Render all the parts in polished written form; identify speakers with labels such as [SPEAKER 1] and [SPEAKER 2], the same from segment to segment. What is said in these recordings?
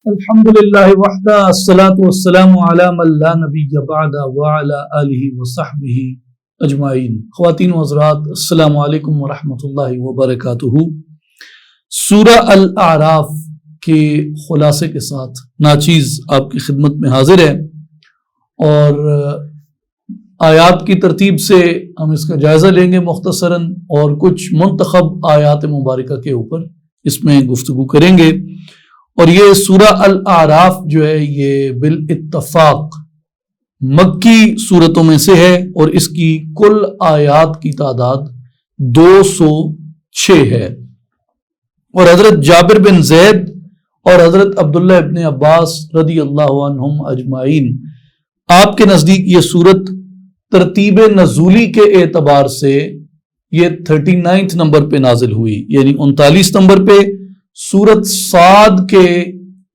[SPEAKER 1] الحمدللہ وحدہ الصلاۃ والسلام علی من لا نبی بعد وعلی آلہ وصحبہ اجمعین۔ خواتین و حضرات، السلام علیکم ورحمۃ اللہ وبرکاتہ۔ سورہ الاعراف کے خلاصے کے ساتھ ناچیز آپ کی خدمت میں حاضر ہے، اور آیات کی ترتیب سے ہم اس کا جائزہ لیں گے مختصراً، اور کچھ منتخب آیات مبارکہ کے اوپر اس میں گفتگو کریں گے۔ اور یہ سورہ الاعراف جو ہے یہ بالاتفاق مکی سورتوں میں سے ہے، اور اس کی کل آیات کی تعداد 206 ہے۔ اور حضرت جابر بن زید اور حضرت عبداللہ ابن عباس رضی اللہ عنہم اجمعین، آپ کے نزدیک یہ سورت ترتیب نزولی کے اعتبار سے یہ 39 نمبر پہ نازل ہوئی، یعنی 39 نمبر پہ سورت صاد کے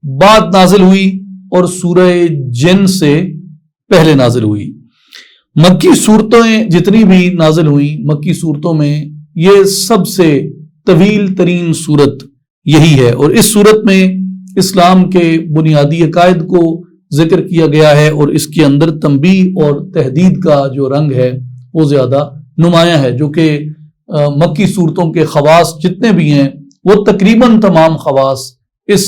[SPEAKER 1] بعد نازل ہوئی، اور سورہ جن سے پہلے نازل ہوئی۔ مکی صورتیں جتنی بھی نازل ہوئی مکی صورتوں میں یہ سب سے طویل ترین صورت یہی ہے، اور اس صورت میں اسلام کے بنیادی عقائد کو ذکر کیا گیا ہے، اور اس کے اندر تنبیہ اور تحدید کا جو رنگ ہے وہ زیادہ نمایاں ہے، جو کہ مکی صورتوں کے خواص جتنے بھی ہیں وہ تقریباً تمام خواص اس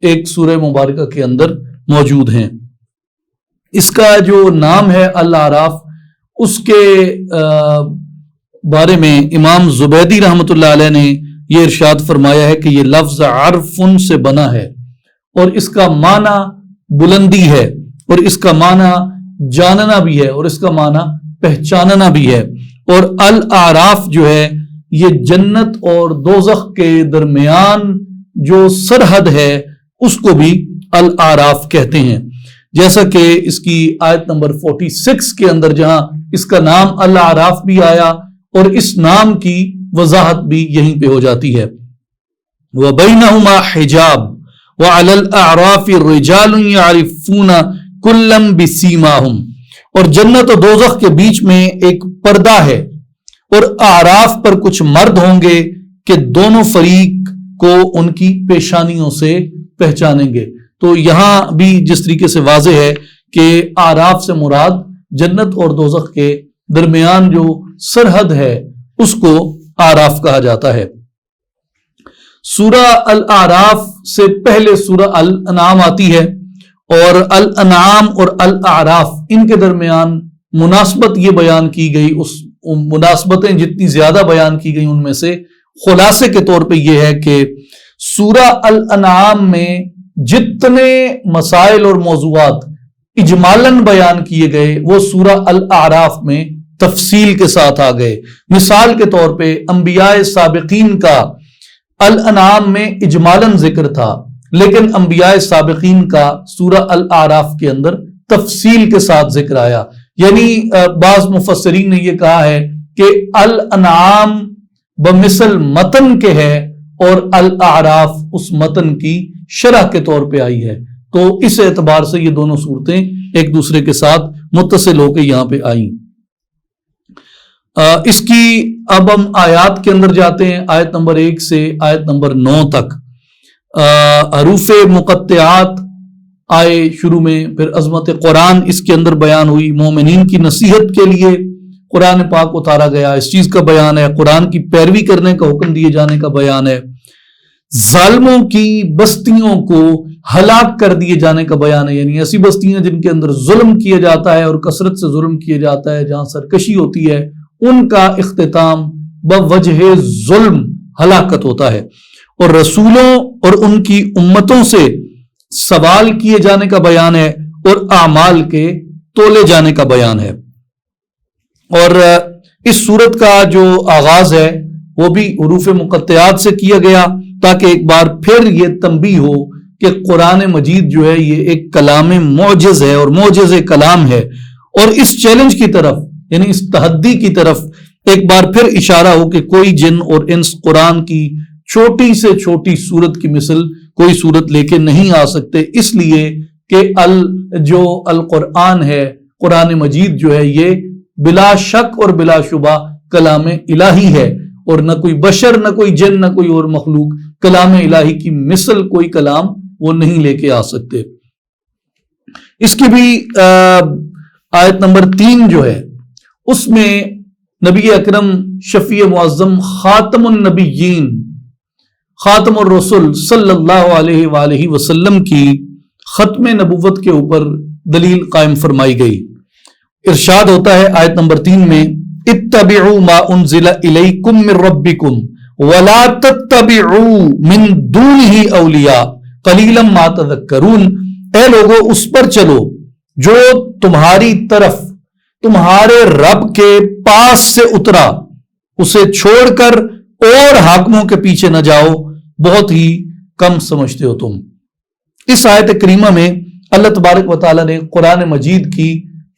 [SPEAKER 1] ایک سورہ مبارکہ کے اندر موجود ہیں۔ اس کا جو نام ہے الاعراف، اس کے بارے میں امام زبیدی رحمۃ اللہ علیہ نے یہ ارشاد فرمایا ہے کہ یہ لفظ عرفن سے بنا ہے، اور اس کا معنی بلندی ہے، اور اس کا معنی جاننا بھی ہے، اور اس کا معنی پہچاننا بھی ہے۔ اور الاعراف جو ہے یہ جنت اور دوزخ کے درمیان جو سرحد ہے اس کو بھی الاعراف کہتے ہیں، جیسا کہ اس کی آیت نمبر 46 کے اندر جہاں اس کا نام الاعراف بھی آیا، اور اس نام کی وضاحت بھی یہیں پہ ہو جاتی ہے۔ وَبَيْنَهُمَا حِجَابٌ وَعَلَى الْأَعْرَافِ رِجَالٌ يَعْرِفُونَ كُلًّا بِسِيمَاهُمْ، اور جنت اور دوزخ کے بیچ میں ایک پردہ ہے، اور اعراف پر کچھ مرد ہوں گے کہ دونوں فریق کو ان کی پیشانیوں سے پہچانیں گے۔ تو یہاں بھی جس طریقے سے واضح ہے کہ اعراف سے مراد جنت اور دوزخ کے درمیان جو سرحد ہے اس کو اعراف کہا جاتا ہے۔ سورہ الاعراف سے پہلے سورہ الانعام آتی ہے، اور الانعام اور الاعراف ان کے درمیان مناسبت یہ بیان کی گئی، اس مناسبتیں جتنی زیادہ بیان کی گئی ان میں سے خلاصے کے طور پہ یہ ہے کہ سورہ الانعام میں جتنے مسائل اور موضوعات اجمالاً بیان کیے گئے وہ سورہ الاعراف میں تفصیل کے ساتھ آ گئے۔ مثال کے طور پہ انبیاء سابقین کا الانعام میں اجمالاً ذکر تھا، لیکن انبیاء سابقین کا سورہ الاعراف کے اندر تفصیل کے ساتھ ذکر آیا۔ یعنی بعض مفسرین نے یہ کہا ہے کہ الانعام بمثل متن کے ہے، اور الاعراف اس متن کی شرح کے طور پہ آئی ہے۔ تو اس اعتبار سے یہ دونوں صورتیں ایک دوسرے کے ساتھ متصل ہو کے یہاں پہ آئیں۔ اس کی اب ہم آیات کے اندر جاتے ہیں، آیت نمبر 1 سے آیت نمبر 9 تک۔ حروف مقطعات آئے شروع میں، پھر عظمت قرآن اس کے اندر بیان ہوئی، مومنین کی نصیحت کے لیے قرآن پاک اتارا گیا، اس چیز کا بیان ہے، قرآن کی پیروی کرنے کا حکم دیے جانے کا بیان ہے، ظالموں کی بستیوں کو ہلاک کر دیے جانے کا بیان ہے، یعنی ایسی بستیاں جن کے اندر ظلم کیا جاتا ہے اور کثرت سے ظلم کیا جاتا ہے، جہاں سرکشی ہوتی ہے، ان کا اختتام بوجہ ظلم ہلاکت ہوتا ہے، اور رسولوں اور ان کی امتوں سے سوال کیے جانے کا بیان ہے، اور اعمال کے تولے جانے کا بیان ہے۔ اور اس صورت کا جو آغاز ہے وہ بھی حروف مقطعات سے کیا گیا، تاکہ ایک بار پھر یہ تنبیہ ہو کہ قرآن مجید جو ہے یہ ایک کلام معجز ہے اور معجز کلام ہے، اور اس چیلنج کی طرف یعنی اس تحدی کی طرف ایک بار پھر اشارہ ہو کہ کوئی جن اور انس قرآن کی چھوٹی سے چھوٹی صورت کی مثل کوئی صورت لے کے نہیں آ سکتے، اس لیے کہ جو القرآن ہے، قرآن مجید جو ہے یہ بلا شک اور بلا شبہ کلام الہی ہے، اور نہ کوئی بشر، نہ کوئی جن، نہ کوئی اور مخلوق کلام الہی کی مثل کوئی کلام وہ نہیں لے کے آ سکتے۔ اس کی بھی آیت نمبر 3 جو ہے اس میں نبی اکرم شفیع معظم خاتم النبیین خاتم الرسل صلی اللہ علیہ وآلہ وسلم کی ختم نبوت کے اوپر دلیل قائم فرمائی گئی۔ ارشاد ہوتا ہے آیت نمبر 3 میں اتبعوا ما انزل الیکم من ربکم ولا تتبعوا من دونہ اولیاء قلیلا ما تذکرون، اے لوگو اس پر چلو جو تمہاری طرف تمہارے رب کے پاس سے اترا، اسے چھوڑ کر اور حاکموں کے پیچھے نہ جاؤ، بہت ہی کم سمجھتے ہو تم۔ اس آیت کریمہ میں اللہ تبارک و تعالیٰ نے قرآن مجید کی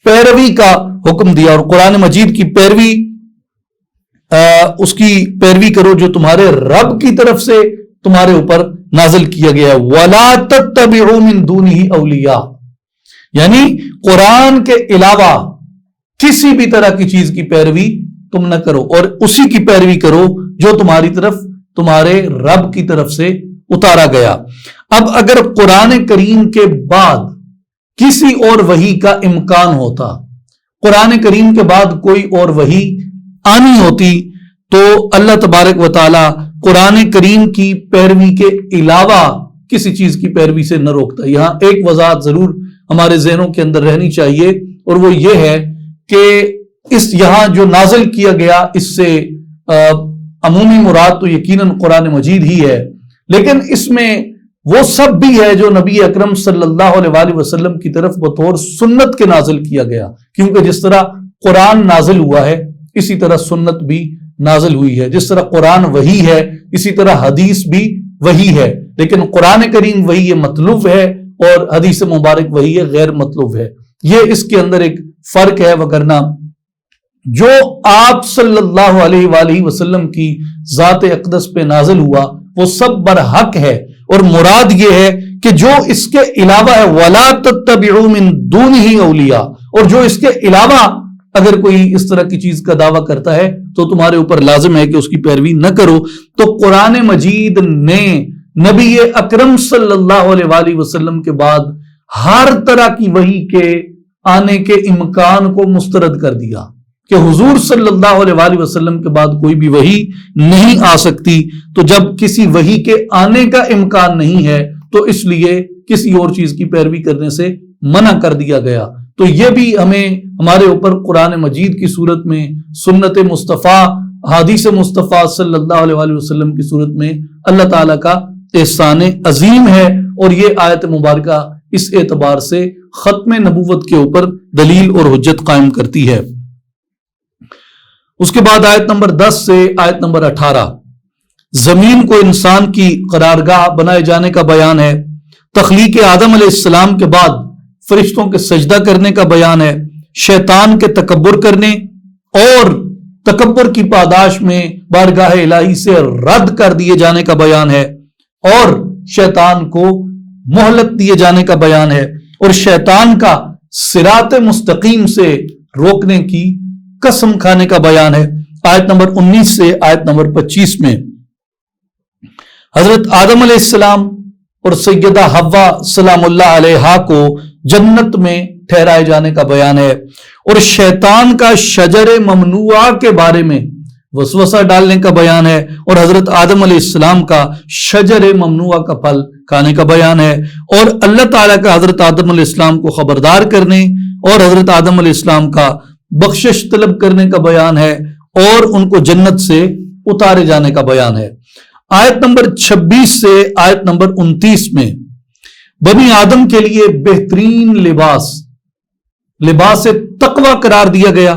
[SPEAKER 1] پیروی کا حکم دیا، اور قرآن مجید کی پیروی اس کی پیروی کرو جو تمہارے رب کی طرف سے تمہارے اوپر نازل کیا گیا ہے۔ وَلَا تَتَّبِعُوا مِن دُونِهِ أَوْلِيَاءَ، یعنی قرآن کے علاوہ کسی بھی طرح کی چیز کی پیروی تم نہ کرو، اور اسی کی پیروی کرو جو تمہاری طرف تمہارے رب کی طرف سے اتارا گیا۔ اب اگر قرآن کریم کے بعد کسی اور وحی کا امکان ہوتا، قرآن کریم کے بعد کوئی اور وحی آنی ہوتی، تو اللہ تبارک و تعالی قرآن کریم کی پیروی کے علاوہ کسی چیز کی پیروی سے نہ روکتا۔ یہاں ایک وضاحت ضرور ہمارے ذہنوں کے اندر رہنی چاہیے، اور وہ یہ ہے کہ اس یہاں جو نازل کیا گیا اس سے عمومی مراد تو یقیناً قرآن مجید ہی ہے، لیکن اس میں وہ سب بھی ہے جو نبی اکرم صلی اللہ علیہ وآلہ وسلم کی طرف بطور سنت کے نازل کیا گیا، کیونکہ جس طرح قرآن نازل ہوا ہے اسی طرح سنت بھی نازل ہوئی ہے، جس طرح قرآن وحی ہے اسی طرح حدیث بھی وحی ہے، لیکن قرآن کریم وحی مطلوب ہے اور حدیث مبارک وحی غیر مطلوب ہے۔ یہ اس کے اندر ایک فرق ہے، وگرنہ جو آپ صلی اللہ علیہ وآلہ وسلم کی ذات اقدس پہ نازل ہوا وہ سب برحق ہے، اور مراد یہ ہے کہ جو اس کے علاوہ ہے وَلَا تَتَّبِعُوا مِن دُونِهِ أَوْلِيَاءَ، اور جو اس کے علاوہ اگر کوئی اس طرح کی چیز کا دعویٰ کرتا ہے تو تمہارے اوپر لازم ہے کہ اس کی پیروی نہ کرو۔ تو قرآن مجید نے نبی اکرم صلی اللہ علیہ وآلہ وسلم کے بعد ہر طرح کی وحی کے آنے کے امکان کو مسترد کر دیا کہ حضور صلی اللہ علیہ وآلہ وسلم کے بعد کوئی بھی وحی نہیں آ سکتی۔ تو جب کسی وحی کے آنے کا امکان نہیں ہے تو اس لیے کسی اور چیز کی پیروی کرنے سے منع کر دیا گیا۔ تو یہ بھی ہمیں ہمارے اوپر قرآن مجید کی صورت میں، سنت مصطفیٰ حدیث مصطفیٰ صلی اللہ علیہ وآلہ وسلم کی صورت میں اللہ تعالیٰ کا احسان عظیم ہے، اور یہ آیت مبارکہ اس اعتبار سے ختم نبوت کے اوپر دلیل اور حجت قائم کرتی ہے۔ اس کے بعد آیت نمبر 10 سے آیت نمبر 18 زمین کو انسان کی قرارگاہ بنائے جانے کا بیان ہے، تخلیق آدم علیہ السلام کے بعد فرشتوں کے سجدہ کرنے کا بیان ہے، شیطان کے تکبر کرنے اور تکبر کی پاداش میں بارگاہ الہی سے رد کر دیے جانے کا بیان ہے، اور شیطان کو مہلت دیے جانے کا بیان ہے، اور شیطان کا صراط مستقیم سے روکنے کی قسم کھانے کا بیان ہے۔ آیت نمبر 19 سے آیت نمبر 25 میں حضرت آدم علیہ السلام اور سیدہ حوا سلام اللہ علیہا کو جنت میں ٹھہرائے جانے کا بیان ہے، اور شیطان کا شجر ممنوعہ کے بارے میں وسوسہ ڈالنے کا بیان ہے، اور حضرت آدم علیہ السلام کا شجر ممنوعہ کا پھل کھانے کا بیان ہے، اور اللہ تعالیٰ کا حضرت آدم علیہ السلام کو خبردار کرنے اور حضرت آدم علیہ السلام کا بخشش طلب کرنے کا بیان ہے، اور ان کو جنت سے اتارے جانے کا بیان ہے۔ آیت نمبر 26 سے آیت نمبر 29 میں بنی آدم کے لیے بہترین لباس تقوی قرار دیا گیا،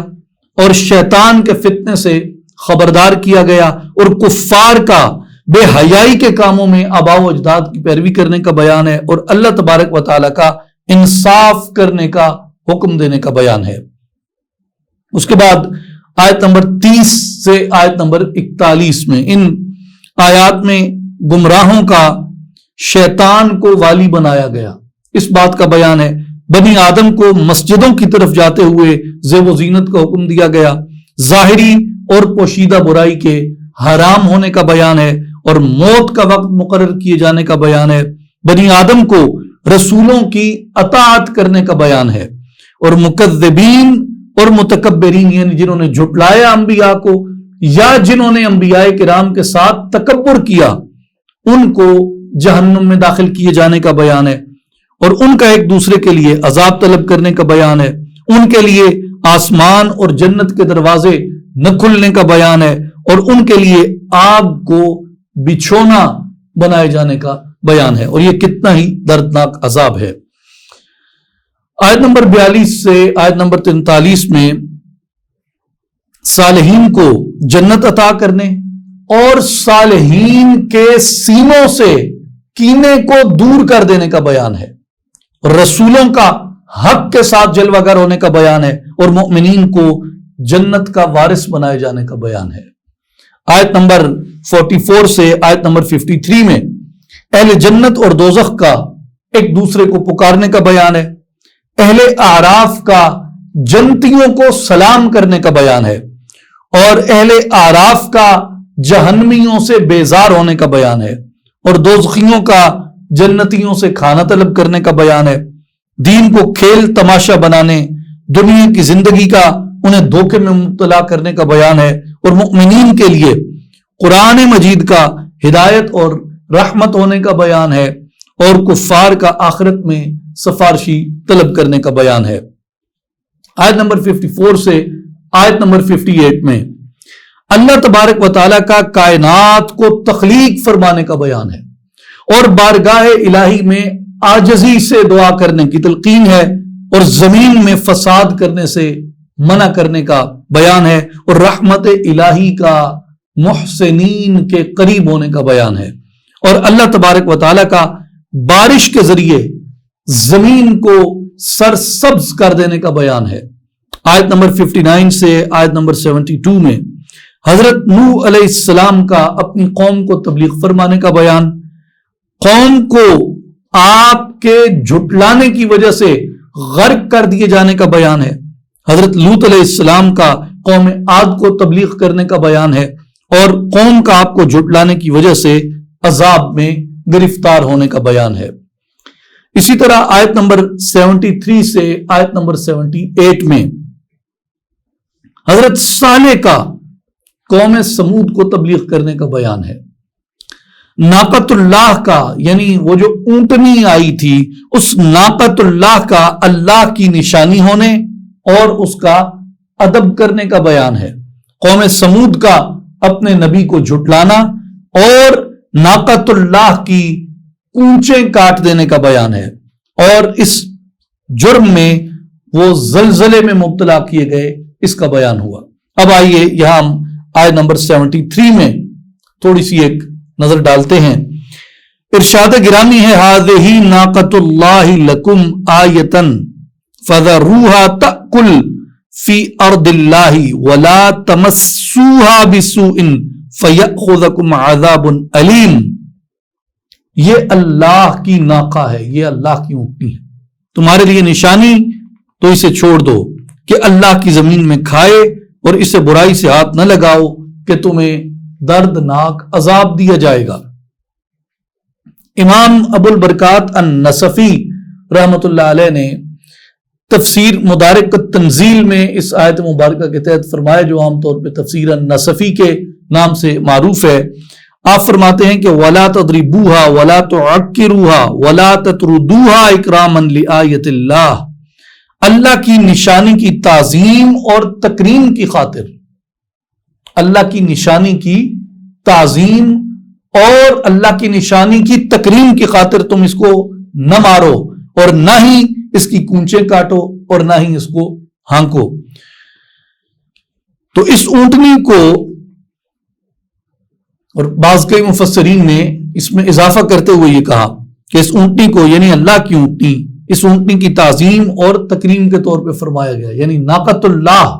[SPEAKER 1] اور شیطان کے فتنے سے خبردار کیا گیا، اور کفار کا بے حیائی کے کاموں میں آباء و اجداد کی پیروی کرنے کا بیان ہے، اور اللہ تبارک و تعالیٰ کا انصاف کرنے کا حکم دینے کا بیان ہے۔ اس کے بعد آیت نمبر 30 سے آیت نمبر 41 میں ان آیات میں گمراہوں کا شیطان کو والی بنایا گیا، اس بات کا بیان ہے۔ بنی آدم کو مسجدوں کی طرف جاتے ہوئے زیب و زینت کا حکم دیا گیا، ظاہری اور پوشیدہ برائی کے حرام ہونے کا بیان ہے، اور موت کا وقت مقرر کیے جانے کا بیان ہے۔ بنی آدم کو رسولوں کی اطاعت کرنے کا بیان ہے، اور مکذبین اور متکبرین یعنی جنہوں نے جھٹلایا انبیاء کو یا جنہوں نے انبیاء کرام کے ساتھ تکبر کیا ان کو جہنم میں داخل کیے جانے کا بیان ہے، اور ان کا ایک دوسرے کے لیے عذاب طلب کرنے کا بیان ہے، ان کے لیے آسمان اور جنت کے دروازے نہ کھلنے کا بیان ہے، اور ان کے لیے آگ کو بچھونا بنائے جانے کا بیان ہے، اور یہ کتنا ہی دردناک عذاب ہے۔ آیت نمبر 42 سے آیت نمبر 43 میں صالحین کو جنت عطا کرنے اور صالحین کے سینوں سے کینے کو دور کر دینے کا بیان ہے، رسولوں کا حق کے ساتھ جلوہ گر ہونے کا بیان ہے، اور مؤمنین کو جنت کا وارث بنائے جانے کا بیان ہے۔ آیت نمبر 44 سے آیت نمبر 53 میں اہل جنت اور دوزخ کا ایک دوسرے کو پکارنے کا بیان ہے، اہل اعراف کا جنتیوں کو سلام کرنے کا بیان ہے، اور اہل اعراف کا جہنمیوں سے بیزار ہونے کا بیان ہے، اور دوزخیوں کا جنتیوں سے کھانا طلب کرنے کا بیان ہے، دین کو کھیل تماشا بنانے، دنیا کی زندگی کا انہیں دھوکے میں مبتلا کرنے کا بیان ہے، اور مؤمنین کے لیے قرآن مجید کا ہدایت اور رحمت ہونے کا بیان ہے، اور کفار کا آخرت میں سفارشی طلب کرنے کا بیان ہے۔ آیت نمبر 54 سے آیت نمبر 58 میں اللہ تبارک و تعالیٰ کا کائنات کو تخلیق فرمانے کا بیان ہے، اور بارگاہ الہی میں عاجزی سے دعا کرنے کی تلقین ہے، اور زمین میں فساد کرنے سے منع کرنے کا بیان ہے، اور رحمت الہی کا محسنین کے قریب ہونے کا بیان ہے، اور اللہ تبارک و تعالیٰ کا بارش کے ذریعے زمین کو سرسبز کر دینے کا بیان ہے۔ آیت نمبر 59 سے آیت نمبر 72 میں حضرت نوح علیہ السلام کا اپنی قوم کو تبلیغ فرمانے کا بیان، قوم کو آپ کے جھٹلانے کی وجہ سے غرق کر دیے جانے کا بیان ہے، حضرت لوط علیہ السلام کا قوم عاد کو تبلیغ کرنے کا بیان ہے، اور قوم کا آپ کو جھٹلانے کی وجہ سے عذاب میں گرفتار ہونے کا بیان ہے۔ اسی طرح آیت نمبر 73 سے آیت نمبر 78 میں حضرت صالح کا قوم سمود کو تبلیغ کرنے کا بیان ہے، ناقۃ اللہ کا یعنی وہ جو اونٹنی آئی تھی اس ناقۃ اللہ کا اللہ کی نشانی ہونے اور اس کا ادب کرنے کا بیان ہے، قوم سمود کا اپنے نبی کو جھٹلانا اور ناقۃ اللہ کی اونچیں کاٹ دینے کا بیان ہے، اور اس جرم میں وہ زلزلے میں مبتلا کیے گئے اس کا بیان ہوا۔ اب آئیے یہاں ہم آیت نمبر 73 میں تھوڑی سی ایک نظر ڈالتے ہیں۔ ارشاد گرامی ہے ہذہ ناقۃ اللہ لکم آیۃ فذروها تأکل فی ارض اللہ ولا تمسوها بسوء فیأخذکم عذاب علیم۔ یہ اللہ کی ناقہ ہے، یہ اللہ کی اونٹنی ہے، تمہارے لیے نشانی تو اسے چھوڑ دو کہ اللہ کی زمین میں کھائے، اور اسے برائی سے ہاتھ نہ لگاؤ کہ تمہیں دردناک عذاب دیا جائے گا۔ امام ابو البرکات النصفی رحمت اللہ علیہ نے تفسیر مدارک التنزیل میں اس آیت مبارکہ کے تحت فرمایا، جو عام طور پہ تفسیر النصفی کے نام سے معروف ہے۔ آپ فرماتے ہیں کہ وَلَا تَضْرِبُوهَا وَلَا تُعَكِّرُوهَا وَلَا تَطْرُدُوهَا إِكْرَامًا لِآيَةِ اللَّهِ، اللہ کی نشانی کی تعظیم اور تکریم کی خاطر، اللہ کی نشانی کی تعظیم اور اللہ کی نشانی کی تکریم کی خاطر تم اس کو نہ مارو، اور نہ ہی اس کی کونچیں کاٹو، اور نہ ہی اس کو ہانکو۔ تو اس اونٹنی کو، اور بعض کئی مفسرین نے اس میں اضافہ کرتے ہوئے یہ کہا کہ اس اونٹنی کو یعنی اللہ کی اونٹنی، اس اونٹنی کی تعظیم اور تکریم کے طور پہ فرمایا گیا، یعنی ناقۃ اللہ،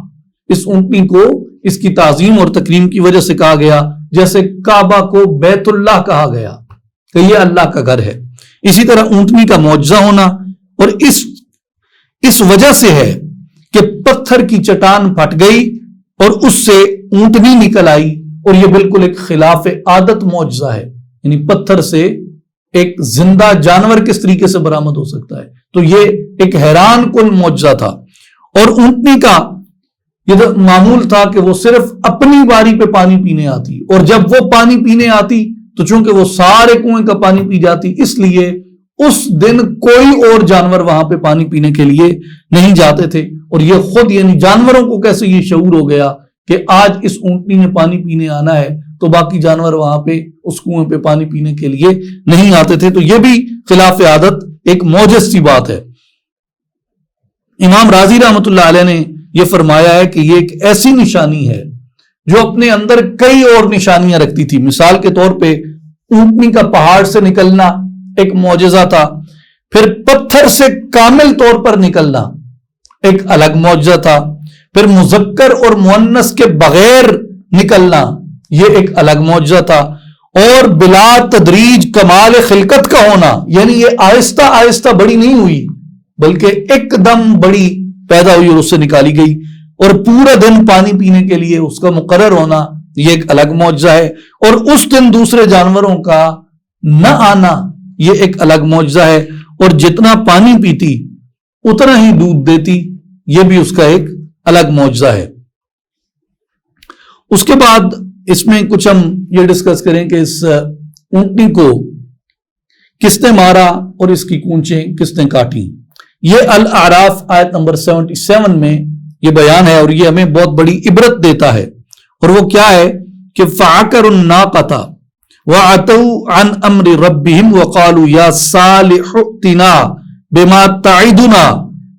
[SPEAKER 1] اس اونٹنی کو اس کی تعظیم اور تکریم کی وجہ سے کہا گیا، جیسے کعبہ کو بیت اللہ کہا گیا کہ یہ اللہ کا گھر ہے۔ اسی طرح اونٹنی کا معجزہ ہونا، اور اس وجہ سے ہے کہ پتھر کی چٹان پھٹ گئی اور اس سے اونٹنی نکل آئی، اور یہ بالکل ایک خلاف عادت معجزہ ہے، یعنی پتھر سے ایک زندہ جانور کس طریقے سے برآمد ہو سکتا ہے؟ تو یہ ایک حیران کن معجزہ تھا. اور اونٹنی کا یہ معمول تھا کہ وہ صرف اپنی باری پہ پانی پینے آتی، اور جب وہ پانی پینے آتی تو چونکہ وہ سارے کنویں کا پانی پی جاتی، اس لیے اس دن کوئی اور جانور وہاں پہ پانی پینے کے لیے نہیں جاتے تھے. اور یہ خود یعنی جانوروں کو کیسے یہ شعور ہو گیا کہ آج اس اونٹنی نے پانی پینے آنا ہے، تو باقی جانور وہاں پہ اس کنویں پہ پانی پینے کے لیے نہیں آتے تھے. تو یہ بھی خلاف عادت ایک معجز سی بات ہے. امام رازی رحمۃ اللہ علیہ نے یہ فرمایا ہے کہ یہ ایک ایسی نشانی ہے جو اپنے اندر کئی اور نشانیاں رکھتی تھی. مثال کے طور پہ اونٹنی کا پہاڑ سے نکلنا ایک معجزہ تھا، پھر پتھر سے کامل طور پر نکلنا ایک الگ معجزہ تھا، پھر مذکر اور مؤنث کے بغیر نکلنا یہ ایک الگ معجزہ تھا، اور بلا تدریج کمال خلقت کا ہونا، یعنی یہ آہستہ آہستہ بڑی نہیں ہوئی بلکہ ایک دم بڑی پیدا ہوئی اور اس سے نکالی گئی، اور پورا دن پانی پینے کے لیے اس کا مقرر ہونا یہ ایک الگ معجزہ ہے، اور اس دن دوسرے جانوروں کا نہ آنا یہ ایک الگ معجزہ ہے، اور جتنا پانی پیتی اتنا ہی دودھ دیتی یہ بھی اس کا ایک الگ معجزہ ہے. اس کے بعد اس میں کچھ ہم یہ ڈسکس کریں کہ اس اونٹنی کو کس نے مارا اور اس کی کونچیں کس نے کاٹی. یہ الاعراف آیت نمبر 77 میں یہ بیان ہے، اور یہ ہمیں بہت بڑی عبرت دیتا ہے. اور وہ کیا ہے کہ فَعَقَرُوا النَّاقَةَ وَعَتَوْا عَنْ أَمْرِ رَبِّهِمْ وَقَالُوا يَا صَالِحُ ائْتِنَا بِمَا تَعِدُنَا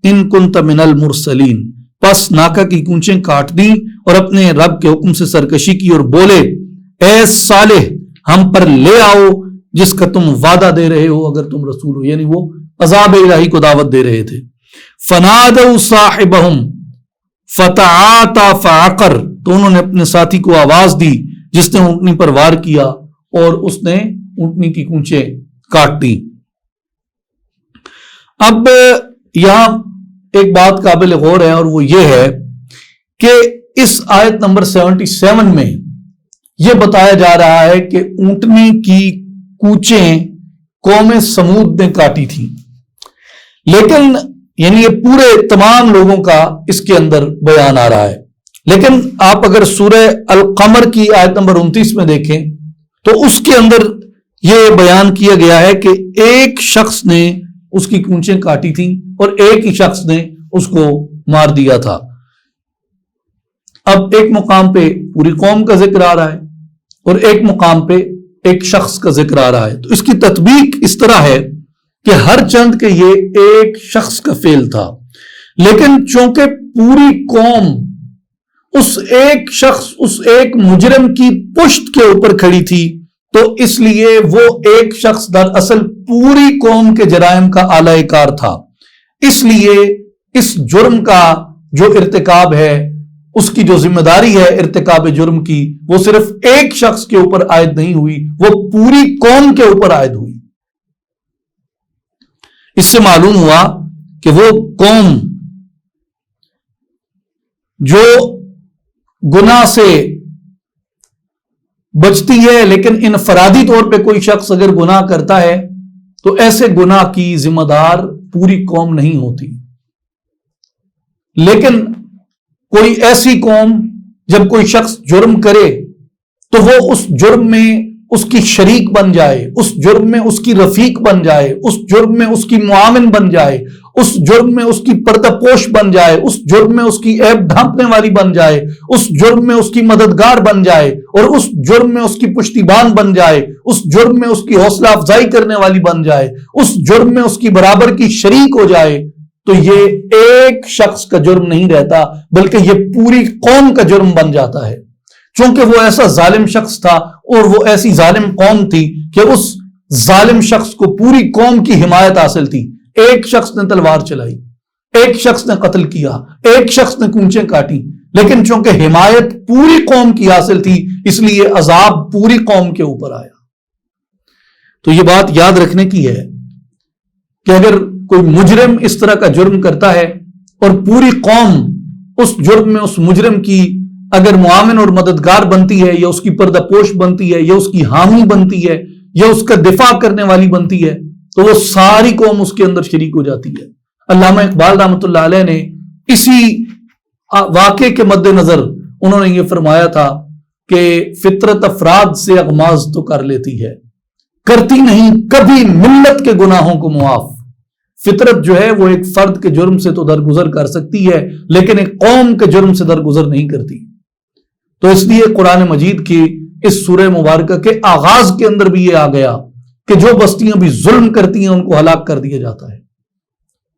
[SPEAKER 1] إِن كُنتَ مِنَ الْمُرْسَلِينَ. پس ناکہ کی کونچیں کاٹ دی اور اپنے رب کے حکم سے سرکشی کی اور بولے اے صالح ہم پر لے آؤ جس کا تم وعدہ دے رہے ہو اگر تم رسول ہو، یعنی وہ عذاب الہی کو دعوت دے رہے تھے. فَنَادَوْا صَاحِبَهُمْ فَتَعَاطَىٰ فَعَقَرَ. تو انہوں نے اپنے ساتھی کو آواز دی جس نے اونٹنی پر وار کیا اور اس نے اونٹنی کی کونچیں کاٹ دی. اب یہاں ایک بات قابل غور ہے، اور وہ یہ ہے کہ اس آیت نمبر 77 میں یہ بتایا جا رہا ہے کہ اونٹنی کی کونچیں قوم سمود نے کاٹی تھی، لیکن یعنی یہ پورے تمام لوگوں کا اس کے اندر بیان آ رہا ہے. لیکن آپ اگر سورہ القمر کی آیت نمبر 29 میں دیکھیں تو اس کے اندر یہ بیان کیا گیا ہے کہ ایک شخص نے اس کی کونچیں کاٹی تھیں اور ایک ہی شخص نے اس کو مار دیا تھا. اب ایک مقام پہ پوری قوم کا ذکر آ رہا ہے اور ایک مقام پہ ایک شخص کا ذکر آ رہا ہے. تو اس کی تطبیق اس طرح ہے کہ ہر چند کے یہ ایک شخص کا فعل تھا، لیکن چونکہ پوری قوم اس ایک شخص اس ایک مجرم کی پشت کے اوپر کھڑی تھی تو اس لیے وہ ایک شخص دراصل پوری قوم کے جرائم کا اعلی کار تھا. اس لیے اس جرم کا جو ارتکاب ہے، اس کی جو ذمہ داری ہے ارتکاب جرم کی، وہ صرف ایک شخص کے اوپر عائد نہیں ہوئی، وہ پوری قوم کے اوپر عائد ہوئی. اس سے معلوم ہوا کہ وہ قوم جو گناہ سے بچتی ہے، لیکن انفرادی طور پہ کوئی شخص اگر گناہ کرتا ہے تو ایسے گناہ کی ذمہ دار پوری قوم نہیں ہوتی. لیکن کوئی ایسی قوم جب کوئی شخص جرم کرے تو وہ اس جرم میں اس کی شریک بن جائے، اس جرم میں اس کی رفیق بن جائے، اس جرم میں اس کی معاون بن جائے، اس جرم میں اس کی پردہ پوش بن جائے، اس جرم میں اس کی عیب ڈھانپنے والی بن جائے، اس جرم میں اس کی مددگار بن جائے، اور اس جرم میں اس کی پشتیبان بن جائے، اس جرم میں اس کی حوصلہ افزائی کرنے والی بن جائے، اس جرم میں اس کی برابر کی شریک ہو جائے. تو یہ ایک شخص کا جرم نہیں رہتا بلکہ یہ پوری قوم کا جرم بن جاتا ہے. چونکہ وہ ایسا ظالم شخص تھا اور وہ ایسی ظالم قوم تھی کہ اس ظالم شخص کو پوری قوم کی حمایت حاصل تھی. ایک شخص نے تلوار چلائی، ایک شخص نے قتل کیا، ایک شخص نے کونچیں کاٹی، لیکن چونکہ حمایت پوری قوم کی حاصل تھی اس لیے عذاب پوری قوم کے اوپر آیا. تو یہ بات یاد رکھنے کی ہے کہ اگر کوئی مجرم اس طرح کا جرم کرتا ہے اور پوری قوم اس جرم میں اس مجرم کی اگر معاون اور مددگار بنتی ہے یا اس کی پردہ پوش بنتی ہے یا اس کی حامی بنتی ہے یا اس کا دفاع کرنے والی بنتی ہے تو وہ ساری قوم اس کے اندر شریک ہو جاتی ہے۔ علامہ اقبال رحمۃ اللہ علیہ نے اسی واقعے کے مد نظر انہوں نے یہ فرمایا تھا کہ فطرت افراد سے اغماز تو کر لیتی ہے، کرتی نہیں کبھی ملت کے گناہوں کو معاف۔ فطرت جو ہے وہ ایک فرد کے جرم سے تو درگزر کر سکتی ہے لیکن ایک قوم کے جرم سے درگزر نہیں کرتی۔ تو اس لیے قرآن مجید کی اس سورہ مبارکہ کے آغاز کے اندر بھی یہ آ گیا کہ جو بستیاں بھی ظلم کرتی ہیں ان کو ہلاک کر دیا جاتا ہے۔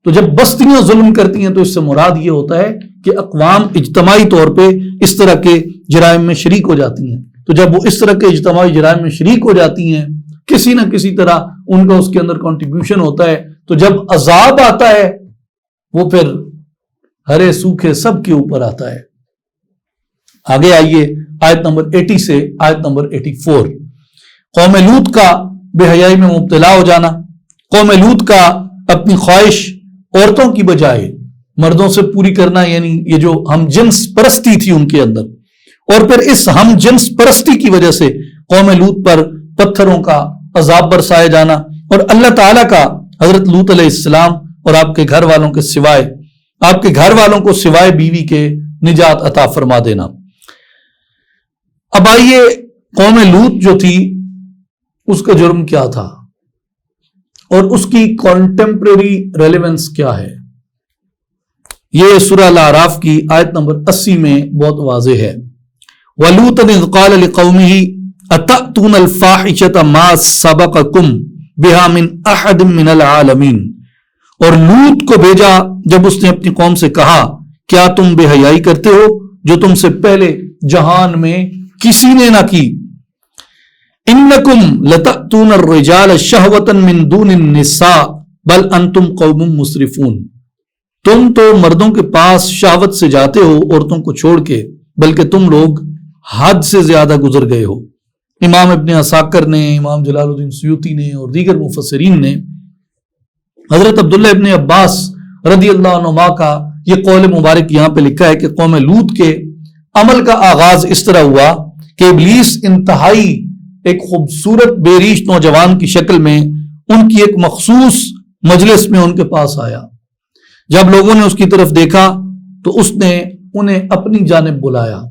[SPEAKER 1] تو جب بستیاں ظلم کرتی ہیں تو اس سے مراد یہ ہوتا ہے کہ اقوام اجتماعی طور پہ اس طرح کے جرائم میں شریک ہو جاتی ہیں۔ تو جب وہ اس طرح کے اجتماعی جرائم میں شریک ہو جاتی ہیں، کسی نہ کسی طرح ان کا اس کے اندر کنٹریبیوشن ہوتا ہے، تو جب عذاب آتا ہے وہ پھر ہرے سوکھے سب کے اوپر آتا ہے۔ آگے آئیے آیت نمبر 80 سے آیت نمبر 84۔ قوم لوط کا بے حیائی میں مبتلا ہو جانا، قوم لوط کا اپنی خواہش عورتوں کی بجائے مردوں سے پوری کرنا، یعنی یہ جو ہم جنس پرستی تھی ان کے اندر، اور پھر اس ہم جنس پرستی کی وجہ سے قوم لوط پر پتھروں کا عذاب برسایا جانا، اور اللہ تعالیٰ کا حضرت لوط علیہ السلام اور آپ کے گھر والوں کے سوائے، آپ کے گھر والوں کو سوائے بیوی کے نجات عطا فرما دینا۔ اب آئیے قوم لوط جو تھی اس کا جرم کیا تھا اور اس کی کانٹمپریری ریلیونس کیا ہے، یہ سورہ الاعراف کی آیت نمبر 80 میں بہت واضح ہے۔ وَلُوطًا إِذْ قَالَ لِقَوْمِهِ أَتَأْتُونَ الْفَاحِشَةَ مَا سَبَقَكُمْ بِهَا مِنْ أَحَدٍ مِنَ الْعَالَمِينَ، اور لوط کو بھیجا جب اس نے اپنی قوم سے کہا کیا تم بے حیائی کرتے ہو جو تم سے پہلے جہان میں کسی نے نہ کی۔ إِنَّكُمْ لَتَأْتُونَ الرِّجَالَ شَهْوَةً مِنْ دُونِ النِّسَاءِ بَلْ أَنْتُمْ قَوْمٌ مُسْرِفُونَ، تم تو مردوں کے پاس شہوت سے جاتے ہو عورتوں کو چھوڑ کے، بلکہ تم لوگ حد سے زیادہ گزر گئے ہو۔ امام ابن عساکر نے، امام جلال الدین سیوطی نے اور دیگر مفسرین نے حضرت عبداللہ ابن عباس رضی اللہ عنہما کا یہ قول مبارک یہاں پہ لکھا ہے کہ قوم لوط کے عمل کا آغاز اس طرح ہوا کہ ابلیس انتہائی ایک خوبصورت بے ریش نوجوان کی شکل میں ان کی ایک مخصوص مجلس میں ان کے پاس آیا۔ جب لوگوں نے اس کی طرف دیکھا تو اس نے انہیں اپنی جانب بلایا،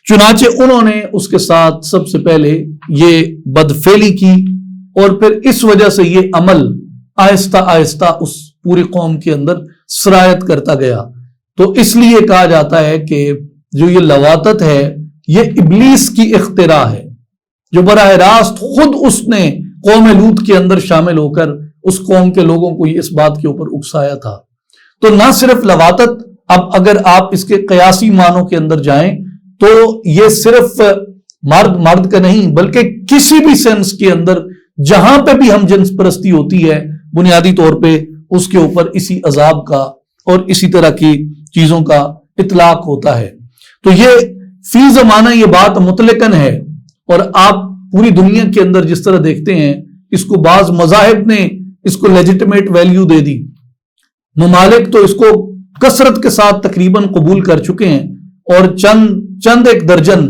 [SPEAKER 1] چنانچہ انہوں نے اس کے ساتھ سب سے پہلے یہ بدفعلی کی، اور پھر اس وجہ سے یہ عمل آہستہ آہستہ اس پوری قوم کے اندر سرایت کرتا گیا۔ تو اس لیے کہا جاتا ہے کہ جو یہ لواطت ہے یہ ابلیس کی اختراع ہے، جو براہ راست خود اس نے قوم لوط کے اندر شامل ہو کر اس قوم کے لوگوں کو اس بات کے اوپر اکسایا تھا۔ تو نہ صرف لواطت، اب اگر آپ اس کے قیاسی معنوں کے اندر جائیں تو یہ صرف مرد کا نہیں بلکہ کسی بھی سینس کے اندر جہاں پہ بھی ہم جنس پرستی ہوتی ہے بنیادی طور پہ اس کے اوپر اسی عذاب کا اور اسی طرح کی چیزوں کا اطلاق ہوتا ہے۔ تو یہ فی زمانہ یہ بات مطلقاً ہے، اور آپ پوری دنیا کے اندر جس طرح دیکھتے ہیں اس کو بعض مذاہب نے اس کو لیجٹمیٹ ویلیو دے دی، ممالک تو اس کو کثرت کے ساتھ تقریباً قبول کر چکے ہیں، اور چند ایک درجن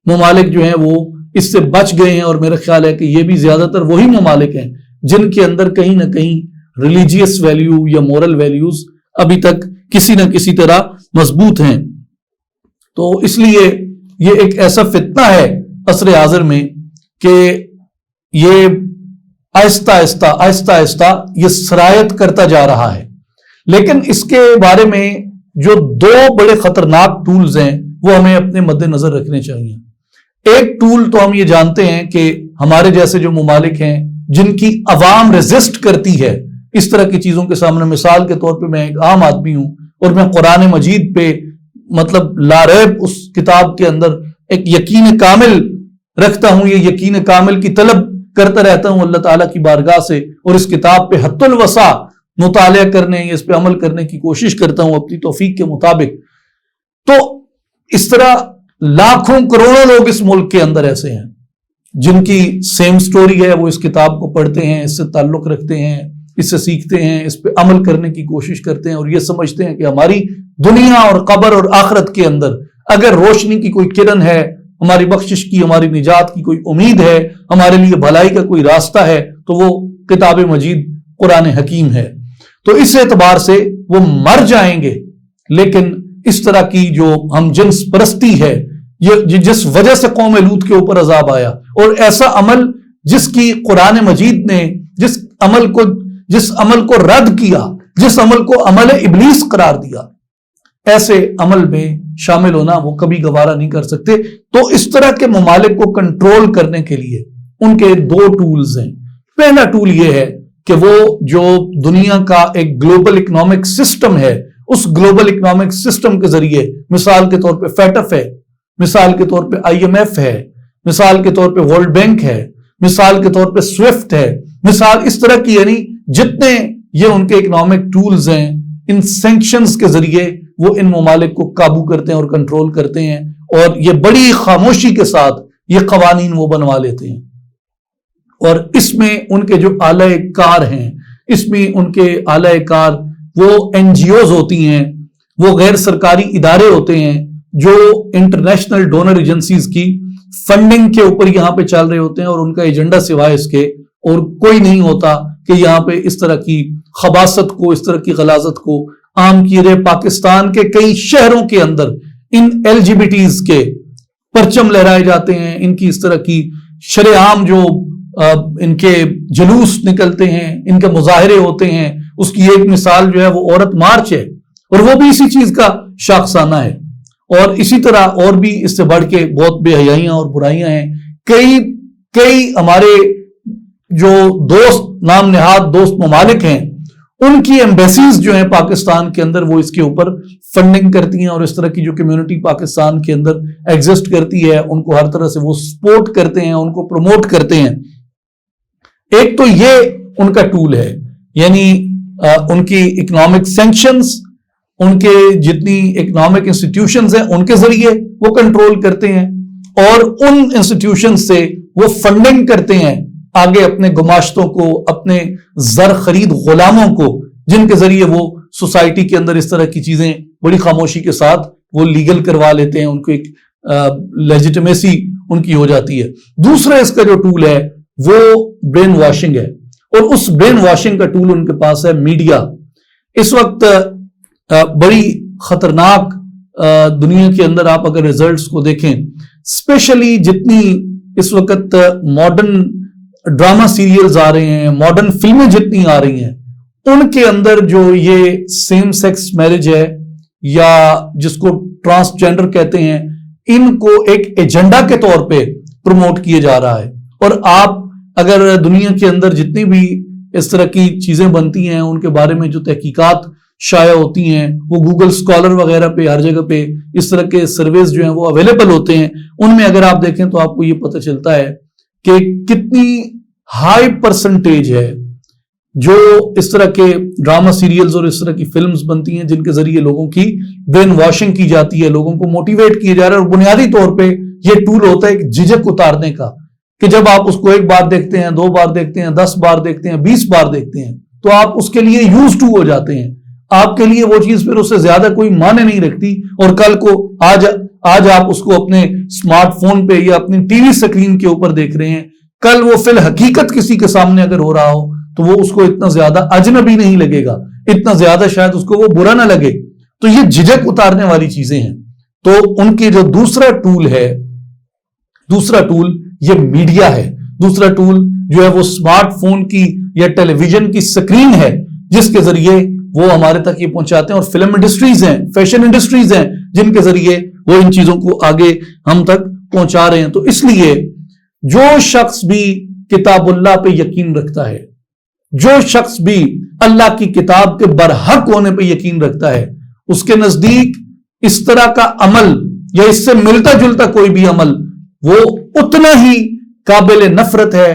[SPEAKER 1] ممالک جو ہیں وہ اس سے بچ گئے ہیں، اور میرا خیال ہے کہ یہ بھی زیادہ تر وہی ممالک ہیں جن کے اندر کہیں نہ کہیں ریلیجیس ویلیو یا مورل ویلیوز ابھی تک کسی نہ کسی طرح مضبوط ہیں۔ تو اس لیے یہ ایک ایسا فتنہ ہے عصر حاضر میں کہ یہ آہستہ آہستہ یہ سرایت کرتا جا رہا ہے، لیکن اس کے بارے میں جو دو بڑے خطرناک ٹولز ہیں وہ ہمیں اپنے مد نظر رکھنے چاہیے۔ ایک ٹول تو ہم یہ جانتے ہیں کہ ہمارے جیسے جو ممالک ہیں جن کی عوام ریزسٹ کرتی ہے اس طرح کی چیزوں کے سامنے، مثال کے طور پہ میں ایک عام آدمی ہوں اور میں قرآن مجید پہ مطلب لاریب اس کتاب کے اندر ایک یقین کامل رکھتا ہوں، یہ یقین کامل کی طلب کرتا رہتا ہوں اللہ تعالیٰ کی بارگاہ سے، اور اس کتاب پہ حد الوسع مطالعہ کرنے، اس پہ عمل کرنے کی کوشش کرتا ہوں اپنی توفیق کے مطابق۔ تو اس طرح لاکھوں کروڑوں لوگ اس ملک کے اندر ایسے ہیں جن کی سیم سٹوری ہے، وہ اس کتاب کو پڑھتے ہیں، اس سے تعلق رکھتے ہیں، اس سے سیکھتے ہیں، اس پہ عمل کرنے کی کوشش کرتے ہیں، اور یہ سمجھتے ہیں کہ ہماری دنیا اور قبر اور آخرت کے اندر اگر روشنی کی کوئی کرن ہے ہماری بخشش کی، ہماری نجات کی کوئی امید ہے، ہمارے لیے بھلائی کا کوئی راستہ ہے، تو وہ کتاب مجید قرآن حکیم ہے۔ تو اس اعتبار سے وہ مر جائیں گے، لیکن اس طرح کی جو ہم جنس پرستی ہے، یہ جس وجہ سے قوم لوط کے اوپر عذاب آیا، اور ایسا عمل جس کی قرآن مجید نے جس عمل کو رد کیا، جس عمل کو عمل ابلیس قرار دیا، ایسے عمل میں شامل ہونا وہ کبھی گوارا نہیں کر سکتے۔ تو اس طرح کے ممالک کو کنٹرول کرنے کے لیے ان کے دو ٹولز ہیں۔ پہلا ٹول یہ ہے کہ وہ جو دنیا کا ایک گلوبل اکنامک سسٹم ہے، اس گلوبل اکنامک سسٹم کے ذریعے، مثال کے طور پہ فیٹف ہے، مثال کے طور پہ IMF ہے، مثال کے طور پہ ورلڈ بینک ہے، مثال کے طور پہ سوئفٹ ہے، مثال اس طرح کی، یعنی جتنے یہ ان کے اکنامک ٹولز ہیں، ان سینکشنز کے ذریعے وہ ان ممالک کو قابو کرتے ہیں اور کنٹرول کرتے ہیں، اور یہ بڑی خاموشی کے ساتھ یہ قوانین وہ بنوا لیتے ہیں۔ اور اس میں ان کے جو اعلی کار ہیں، اس میں ان کے اعلی کار وہ NGOs ہوتی ہیں، وہ غیر سرکاری ادارے ہوتے ہیں جو انٹرنیشنل ڈونر ایجنسیز کی فنڈنگ کے اوپر یہاں پہ چل رہے ہوتے ہیں، اور ان کا ایجنڈا سوائے اس کے اور کوئی نہیں ہوتا کہ یہاں پہ اس طرح کی خباثت کو، اس طرح کی غلاظت کو عام کیے رہے۔ پاکستان کے کئی شہروں کے اندر ان LGBTs کے پرچم لہرائے جاتے ہیں، ان کی اس طرح کی شرعام جو ان کے جلوس نکلتے ہیں، ان کے مظاہرے ہوتے ہیں۔ اس کی ایک مثال جو ہے وہ عورت مارچ ہے، اور وہ بھی اسی چیز کا شاخسانہ ہے۔ اور اسی طرح اور بھی اس سے بڑھ کے بہت بے حیائیاں اور برائیاں ہیں۔ کئی ہمارے جو دوست، نام نہاد دوست ممالک ہیں، ان کی ایمبیسیز جو ہیں پاکستان کے اندر، وہ اس کے اوپر فنڈنگ کرتی ہیں، اور اس طرح کی جو کمیونٹی پاکستان کے اندر ایگزسٹ کرتی ہے، ان کو ہر طرح سے وہ سپورٹ کرتے ہیں، ان کو پروموٹ کرتے ہیں۔ ایک تو یہ ان کا ٹول ہے، یعنی ان کی اکنامک سینکشنز، ان کے جتنی اکنامک انسٹیٹیوشنز ہیں ان کے ذریعے وہ کنٹرول کرتے ہیں، اور ان انسٹیٹیوشنز سے وہ فنڈنگ کرتے ہیں آگے اپنے گماشتوں کو، اپنے زر خرید غلاموں کو، جن کے ذریعے وہ سوسائٹی کے اندر اس طرح کی چیزیں بڑی خاموشی کے ساتھ وہ لیگل کروا لیتے ہیں، ان کو ایک لیجیٹمیسی ان کی ہو جاتی ہے۔ دوسرا اس کا جو ٹول ہے وہ برین واشنگ ہے، اور اس برین واشنگ کا ٹول ان کے پاس ہے میڈیا۔ اس وقت بڑی خطرناک دنیا کے اندر آپ اگر ریزلٹس کو دیکھیں، اسپیشلی جتنی اس وقت ماڈرن ڈراما سیریلز آ رہے ہیں، ماڈرن فلمیں جتنی آ رہی ہیں، ان کے اندر جو یہ سیم سیکس میرج ہے، یا جس کو ٹرانسجینڈر کہتے ہیں، ان کو ایک ایجنڈا کے طور پہ پروموٹ کیے جا رہا ہے۔ اور آپ اگر دنیا کے اندر جتنی بھی اس طرح کی چیزیں بنتی ہیں، ان کے بارے میں جو تحقیقات شائع ہوتی ہیں، وہ گوگل اسکالر وغیرہ پہ ہر جگہ پہ اس طرح کے سرویز جو ہیں وہ اویلیبل ہوتے ہیں۔ ان میں اگر آپ دیکھیں تو آپ کو یہ پتہ چلتا ہے کہ کتنی ہائی پرسنٹیج ہے جو اس طرح کے ڈراما سیریلز اور اس طرح کی فلمز بنتی ہیں، جن کے ذریعے لوگوں کی برین واشنگ کی جاتی ہے، لوگوں کو موٹیویٹ کیا جا رہا ہے۔ اور بنیادی طور پہ یہ ٹول ہوتا ہے ایک جھجک اتارنے کا، کہ جب آپ اس کو ایک بار دیکھتے ہیں، 2 بار دیکھتے ہیں، 10 بار دیکھتے ہیں، 20 بار دیکھتے ہیں، تو آپ اس کے لیے یوز ٹو ہو جاتے ہیں۔ آپ کے لیے وہ چیز پھر اس سے زیادہ کوئی معنی نہیں رکھتی، اور کل کو آج آپ اس کو اپنے اسمارٹ فون پہ یا اپنی ٹی وی اسکرین کے اوپر دیکھ رہے ہیں، کل وہ فی الحقیقت کسی کے سامنے اگر ہو رہا ہو تو وہ اس کو اتنا زیادہ اجنبی نہیں لگے گا، اتنا زیادہ شاید اس کو وہ برا نہ لگے۔ تو یہ جھجک اتارنے والی چیزیں ہیں۔ تو ان کی جو دوسرا ٹول یہ میڈیا ہے۔ دوسرا ٹول جو ہے وہ اسمارٹ فون کی یا ٹیلی ویژن کی سکرین ہے، جس کے ذریعے وہ ہمارے تک یہ پہنچاتے ہیں، اور فلم انڈسٹریز ہیں، فیشن انڈسٹریز ہیں، جن کے ذریعے وہ ان چیزوں کو آگے ہم تک پہنچا رہے ہیں۔ تو اس لیے جو شخص بھی کتاب اللہ پہ یقین رکھتا ہے، جو شخص بھی اللہ کی کتاب کے برحق ہونے پہ یقین رکھتا ہے، اس کے نزدیک اس طرح کا عمل یا اس سے ملتا جلتا کوئی بھی عمل وہ اتنا ہی قابل نفرت ہے،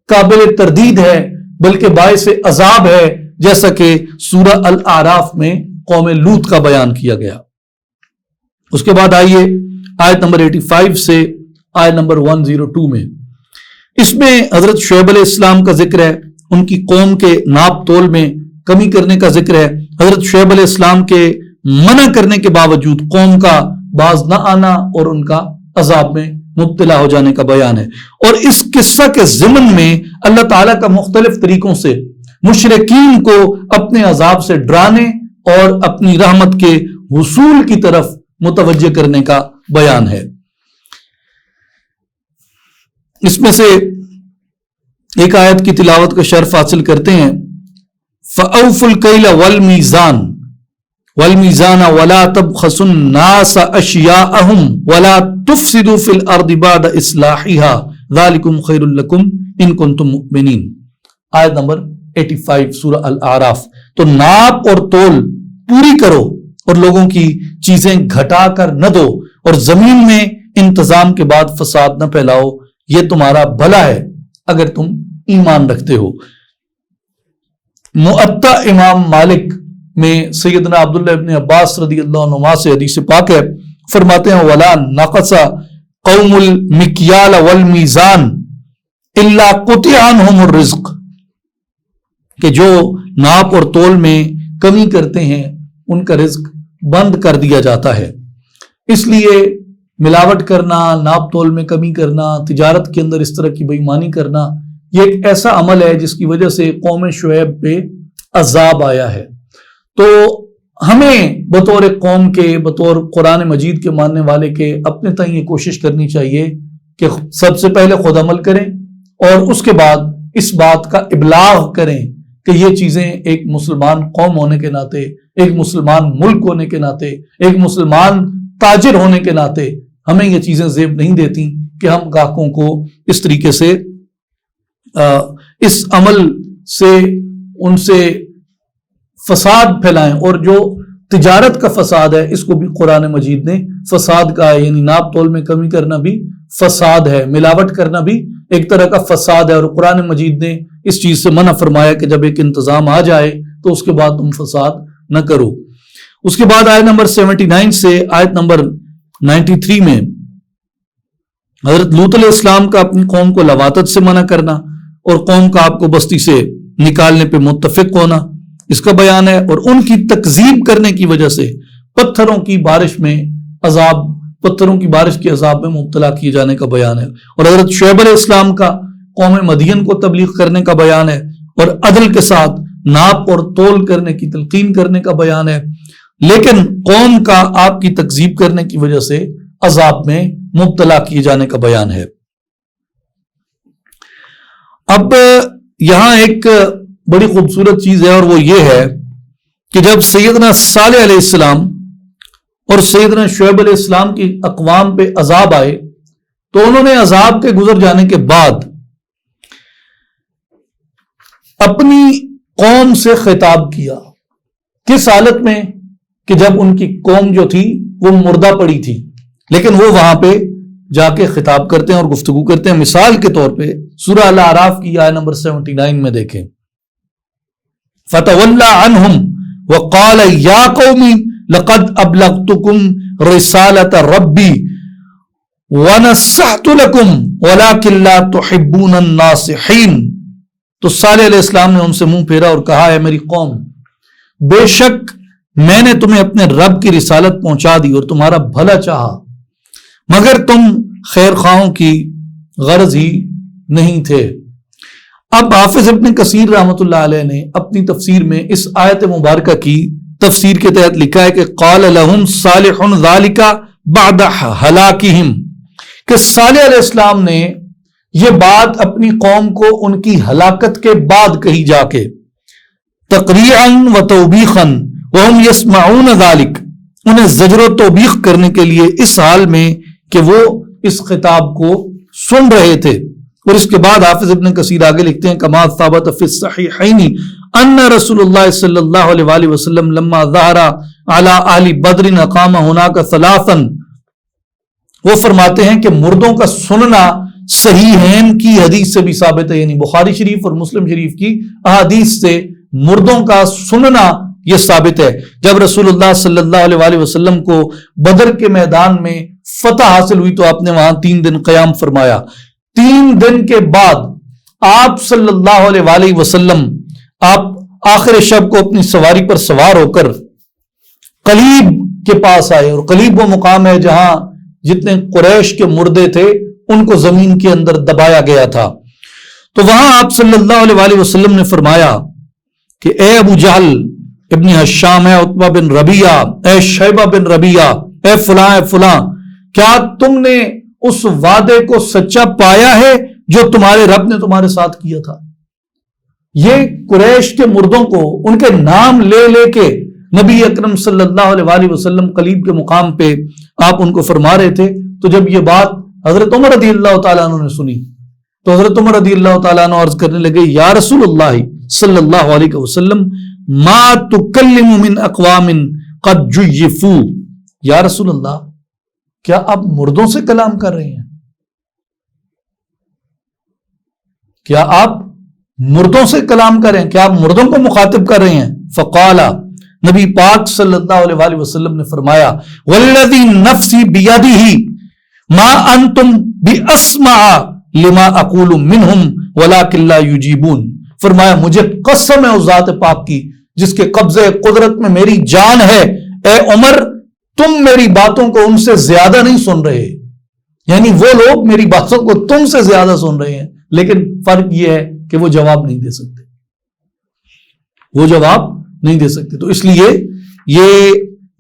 [SPEAKER 1] قابل تردید ہے، بلکہ باعث عذاب ہے، جیسا کہ سورہ الاعراف میں قوم لوط کا بیان کیا گیا۔ اس کے بعد آئیے آیت نمبر 85 سے آیت نمبر 102 میں، اس میں حضرت شعیب علیہ السلام کا ذکر ہے، ان کی قوم کے ناپ تول میں کمی کرنے کا ذکر ہے، حضرت شعیب علیہ السلام کے منع کرنے کے باوجود قوم کا باز نہ آنا اور ان کا عذاب میں مبتلا ہو جانے کا بیان ہے۔ اور اس قصہ کے ضمن میں اللہ تعالیٰ کا مختلف طریقوں سے مشرکین کو اپنے عذاب سے ڈرانے اور اپنی رحمت کے حصول کی طرف متوجہ کرنے کا بیان ہے۔ اس میں سے ایک آیت کی تلاوت کا شرف حاصل کرتے ہیں۔ فَأَوْفُوا الْكَيْلَ وَالْمِيزَانَ وَلَا تَبْخَسُوا النَّاسَ أَشْيَاءَهُمْ وَلَا تُفْسِدُوا فِي الْأَرْضِ بَعْدَ إِصْلَاحِهَا ذَلِكُمْ خَيْرٌ لَكُمْ إِن كُنتُم مُؤْمِنِينَ۔ آیت نمبر 85 سورہ الاعراف۔ تو ناپ اور تول پوری کرو اور لوگوں کی چیزیں گھٹا کر نہ دو، اور زمین میں انتظام کے بعد فساد نہ پھیلاؤ، یہ تمہارا بھلا ہے اگر تم ایمان رکھتے ہو۔ مؤطا امام مالک میں سیدنا عبداللہ ابن عباس رضی اللہ عنہما سے حدیث پاک ہے، فرماتے ہیں وَلَا نَقَصَ قَوْمُ الْمِكْيَالَ وَالْمِيزَانَ إِلَّا قُطِعَ عَنْهُمُ الرِّزْقُ، کہ جو ناپ اور تول میں کمی کرتے ہیں ان کا رزق بند کر دیا جاتا ہے۔ اس لیے ملاوٹ کرنا، ناپ تول میں کمی کرنا، تجارت کے اندر اس طرح کی بے ایمانی کرنا، یہ ایک ایسا عمل ہے جس کی وجہ سے قوم شعیب پہ عذاب آیا ہے۔ تو ہمیں بطور قوم کے، بطور قرآن مجید کے ماننے والے کے، اپنے تئیں یہ کوشش کرنی چاہیے کہ سب سے پہلے خود عمل کریں اور اس کے بعد اس بات کا ابلاغ کریں کہ یہ چیزیں ایک مسلمان قوم ہونے کے ناطے، ایک مسلمان ملک ہونے کے ناطے، ایک مسلمان تاجر ہونے کے ناطے ہمیں یہ چیزیں زیب نہیں دیتی کہ ہم گاہکوں کو اس طریقے سے اس عمل سے ان سے فساد پھیلائیں۔ اور جو تجارت کا فساد ہے اس کو بھی قرآن مجید نے فساد کہا ہے، یعنی ناپ تول میں کمی کرنا بھی فساد ہے، ملاوٹ کرنا بھی ایک طرح کا فساد ہے، اور قرآن مجید نے اس چیز سے منع فرمایا کہ جب ایک انتظام آ جائے تو اس کے بعد تم فساد نہ کرو۔ اس کے بعد آیت نمبر 79 سے آیت نمبر 93 میں حضرت لوط علیہ السلام کا اپنی قوم کو لواطت سے منع کرنا اور قوم کا آپ کو بستی سے نکالنے پہ متفق ہونا، اس کا بیان ہے، اور ان کی تکذیب کرنے کی وجہ سے پتھروں کی بارش میں عذاب، پتھروں کی بارش کے عذاب میں مبتلا کیے جانے کا بیان ہے، اور حضرت شعیب علیہ السلام کا قوم مدین کو تبلیغ کرنے کا بیان ہے، اور عدل کے ساتھ ناپ اور تول کرنے کی تلقین کرنے کا بیان ہے، لیکن قوم کا آپ کی تکذیب کرنے کی وجہ سے عذاب میں مبتلا کیے جانے کا بیان ہے۔ اب یہاں ایک بڑی خوبصورت چیز ہے، اور وہ یہ ہے کہ جب سیدنا صالح علیہ السلام اور سیدنا شعیب علیہ السلام کی اقوام پہ عذاب آئے تو انہوں نے عذاب کے گزر جانے کے بعد اپنی قوم سے خطاب کیا، کس حالت میں کہ جب ان کی قوم جو تھی وہ مردہ پڑی تھی، لیکن وہ وہاں پہ جا کے خطاب کرتے ہیں اور گفتگو کرتے ہیں۔ مثال کے طور پہ سورہ الاعراف کی آیت نمبر 79 میں دیکھیں، فَتَوَلَّى عَنْهُمْ وَقَالَ يَا قَوْمِ لَقَدْ أَبْلَغْتُكُمْ رِسَالَةَ رَبِّي وَنَصَحْتُ لَكُمْ وَلَكِنْ لَا تُحِبُّونَ النَّاصِحِينَ۔ تو صالح علیہ السلام نے ان سے منہ پھیرا اور کہا، ہے میری قوم، بے شک میں نے تمہیں اپنے رب کی رسالت پہنچا دی اور تمہارا بھلا چاہا، مگر تم خیر خواہوں کی غرض ہی نہیں تھے۔ اب حافظ ابن کثیر رحمۃ اللہ علیہ نے اپنی تفسیر میں اس آیت مبارکہ کی تفسیر کے تحت لکھا ہے کہ قال لهم صالح ذلك بعد ہلاکہم، کہ صالح علیہ السلام نے یہ بات اپنی قوم کو ان کی ہلاکت کے بعد کہی جا کے، تقریعا و توبیخا وهم يسمعون ذلك، انہیں زجر و توبیخ کرنے کے لیے اس حال میں کہ وہ اس خطاب کو سن رہے تھے۔ اور اس کے بعد حافظ ابن کثیر آگے لکھتے ہیں، کما ثابت فی الصحیحین ان رسول اللہ صلی اللہ علیہ وآلہ وسلم لما ظہر علی اہل بدر اقام ہناک ثلاثا، وہ فرماتے ہیں کہ مردوں کا سننا صحیحین کی حدیث سے بھی ثابت ہے، یعنی بخاری شریف اور مسلم شریف کی احادیث سے مردوں کا سننا یہ ثابت ہے۔ جب رسول اللہ صلی اللہ علیہ وآلہ وسلم کو بدر کے میدان میں فتح حاصل ہوئی تو آپ نے وہاں 3 دن قیام فرمایا۔ 3 دن کے بعد آپ صلی اللہ علیہ وآلہ وسلم آپ آخر شب کو اپنی سواری پر سوار ہو کر قلیب کے پاس آئے، اور قلیب وہ مقام ہے جہاں جتنے قریش کے مردے تھے ان کو زمین کے اندر دبایا گیا تھا۔ تو وہاں آپ صلی اللہ علیہ وآلہ وسلم نے فرمایا کہ اے ابو جہل ابن حشام، اے عتبہ بن ربیعہ، اے شیبہ بن ربیعہ، اے فلاں، کیا تم نے اس وعدے کو سچا پایا ہے جو تمہارے رب نے تمہارے ساتھ کیا تھا؟ یہ قریش کے مردوں کو ان کے نام لے لے کے نبی اکرم صلی اللہ علیہ وآلہ وسلم قلیب کے مقام پہ آپ ان کو فرما رہے تھے۔ تو جب یہ بات حضرت عمر رضی اللہ تعالیٰ عنہ نے سنی تو حضرت عمر رضی اللہ تعالیٰ عنہ عرض کرنے لگے، یا رسول اللہ صلی اللہ علیہ وسلم ما تکلم من اقوام قد جیفو، یا رسول اللہ کیا آپ مردوں سے کلام کر رہے ہیں؟ کیا آپ مردوں سے کلام کر رہے ہیں؟ کیا آپ مردوں کو مخاطب کر رہے ہیں؟ فقال، نبی پاک صلی اللہ علیہ وآلہ وسلم نے فرمایا، والذی نفسی بیدہ ما انتم باسمع لما اقول منہم ولکن لا یجیبون، فرمایا مجھے قسم ہے اس ذات پاک کی جس کے قبضے قدرت میں میری جان ہے، اے عمر تم میری باتوں کو ان سے زیادہ نہیں سن رہے، یعنی وہ لوگ میری باتوں کو تم سے زیادہ سن رہے ہیں، لیکن فرق یہ ہے کہ وہ جواب نہیں دے سکتے، وہ جواب نہیں دے سکتے۔ تو اس لیے یہ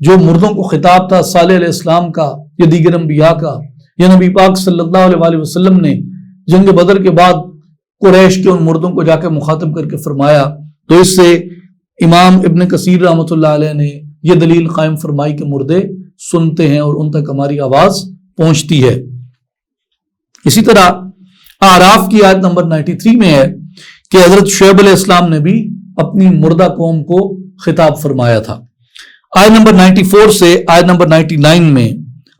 [SPEAKER 1] جو مردوں کو خطاب تھا صالح علیہ السلام کا یا دیگر انبیاء کا، یا نبی پاک صلی اللہ علیہ وآلہ وسلم نے جنگ بدر کے بعد قریش کے ان مردوں کو جا کے مخاطب کر کے فرمایا، تو اس سے امام ابن کثیر رحمۃ اللہ علیہ نے یہ دلیل قائم فرمائی کہ مردے سنتے ہیں اور ان تک ہماری آواز پہنچتی ہے۔ اسی طرح اعراف کی آیت نمبر 93 میں ہے کہ حضرت شعیب علیہ السلام نے بھی اپنی مردہ قوم کو خطاب فرمایا تھا۔ آیت نمبر 94 سے آیت نمبر 99 میں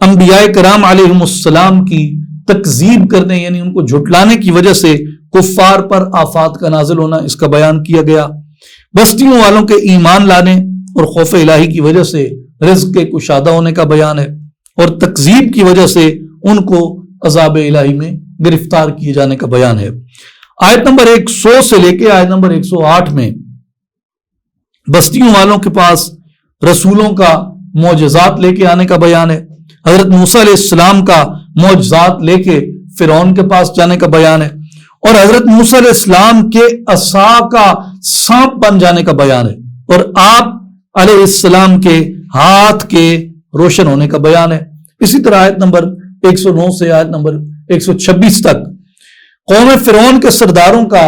[SPEAKER 1] انبیاء کرام علیہم السلام کی تکذیب کرنے یعنی ان کو جھٹلانے کی وجہ سے کفار پر آفات کا نازل ہونا، اس کا بیان کیا گیا۔ بستیوں والوں کے ایمان لانے اور خوف الہی کی وجہ سے رزق کے کشادہ ہونے کا بیان ہے، اور تکذیب کی وجہ سے ان کو عذاب الہی میں گرفتار کیے جانے کا بیان ہے۔ آیت نمبر 100 سے لے کے آیت نمبر 108 میں بستیوں والوں کے پاس رسولوں کا معجزات لے کے آنے کا بیان ہے۔ حضرت موسیٰ علیہ السلام کا معجزات لے کے فرعون کے پاس جانے کا بیان ہے، اور حضرت موسیٰ علیہ السلام کے عصا کا سانپ بن جانے کا بیان ہے، اور آپ علیہ السلام کے ہاتھ کے روشن ہونے کا بیان ہے۔ اسی طرح آیت نمبر 109 سے آیت نمبر 126 تک قوم فرعون کے سرداروں کا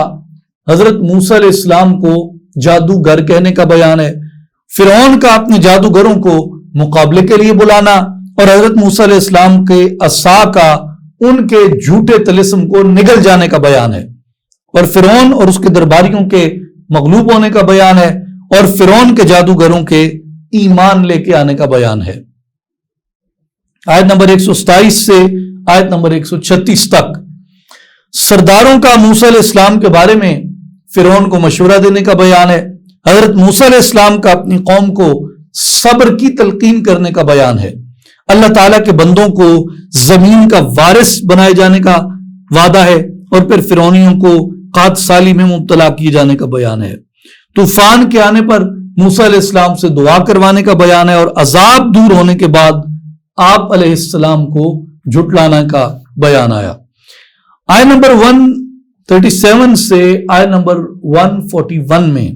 [SPEAKER 1] حضرت موسیٰ علیہ السلام کو جادوگر کہنے کا بیان ہے، فرعون کا اپنے جادوگروں کو مقابلے کے لیے بلانا، اور حضرت موسیٰ علیہ السلام کے عصا کا ان کے جھوٹے طلسم کو نگل جانے کا بیان ہے، اور فرعون اور اس کے درباریوں کے مغلوب ہونے کا بیان ہے، اور فرعون کے جادوگروں کے ایمان لے کے آنے کا بیان ہے۔ آیت نمبر 127 سے آیت نمبر 136 تک سرداروں کا موسیٰ علیہ السلام کے بارے میں فرعون کو مشورہ دینے کا بیان ہے، حضرت موسیٰ علیہ السلام کا اپنی قوم کو صبر کی تلقین کرنے کا بیان ہے، اللہ تعالیٰ کے بندوں کو زمین کا وارث بنائے جانے کا وعدہ ہے، اور پھر فرعونیوں کو قحط سالی میں مبتلا کیے جانے کا بیان ہے، طوفان کے آنے پر موسیٰ علیہ السلام سے دعا کروانے کا بیان ہے، اور عذاب دور ہونے کے بعد آپ علیہ السلام کو جھٹلانے کا بیان آیا۔ آیت نمبر 137 سے آیت نمبر 141 میں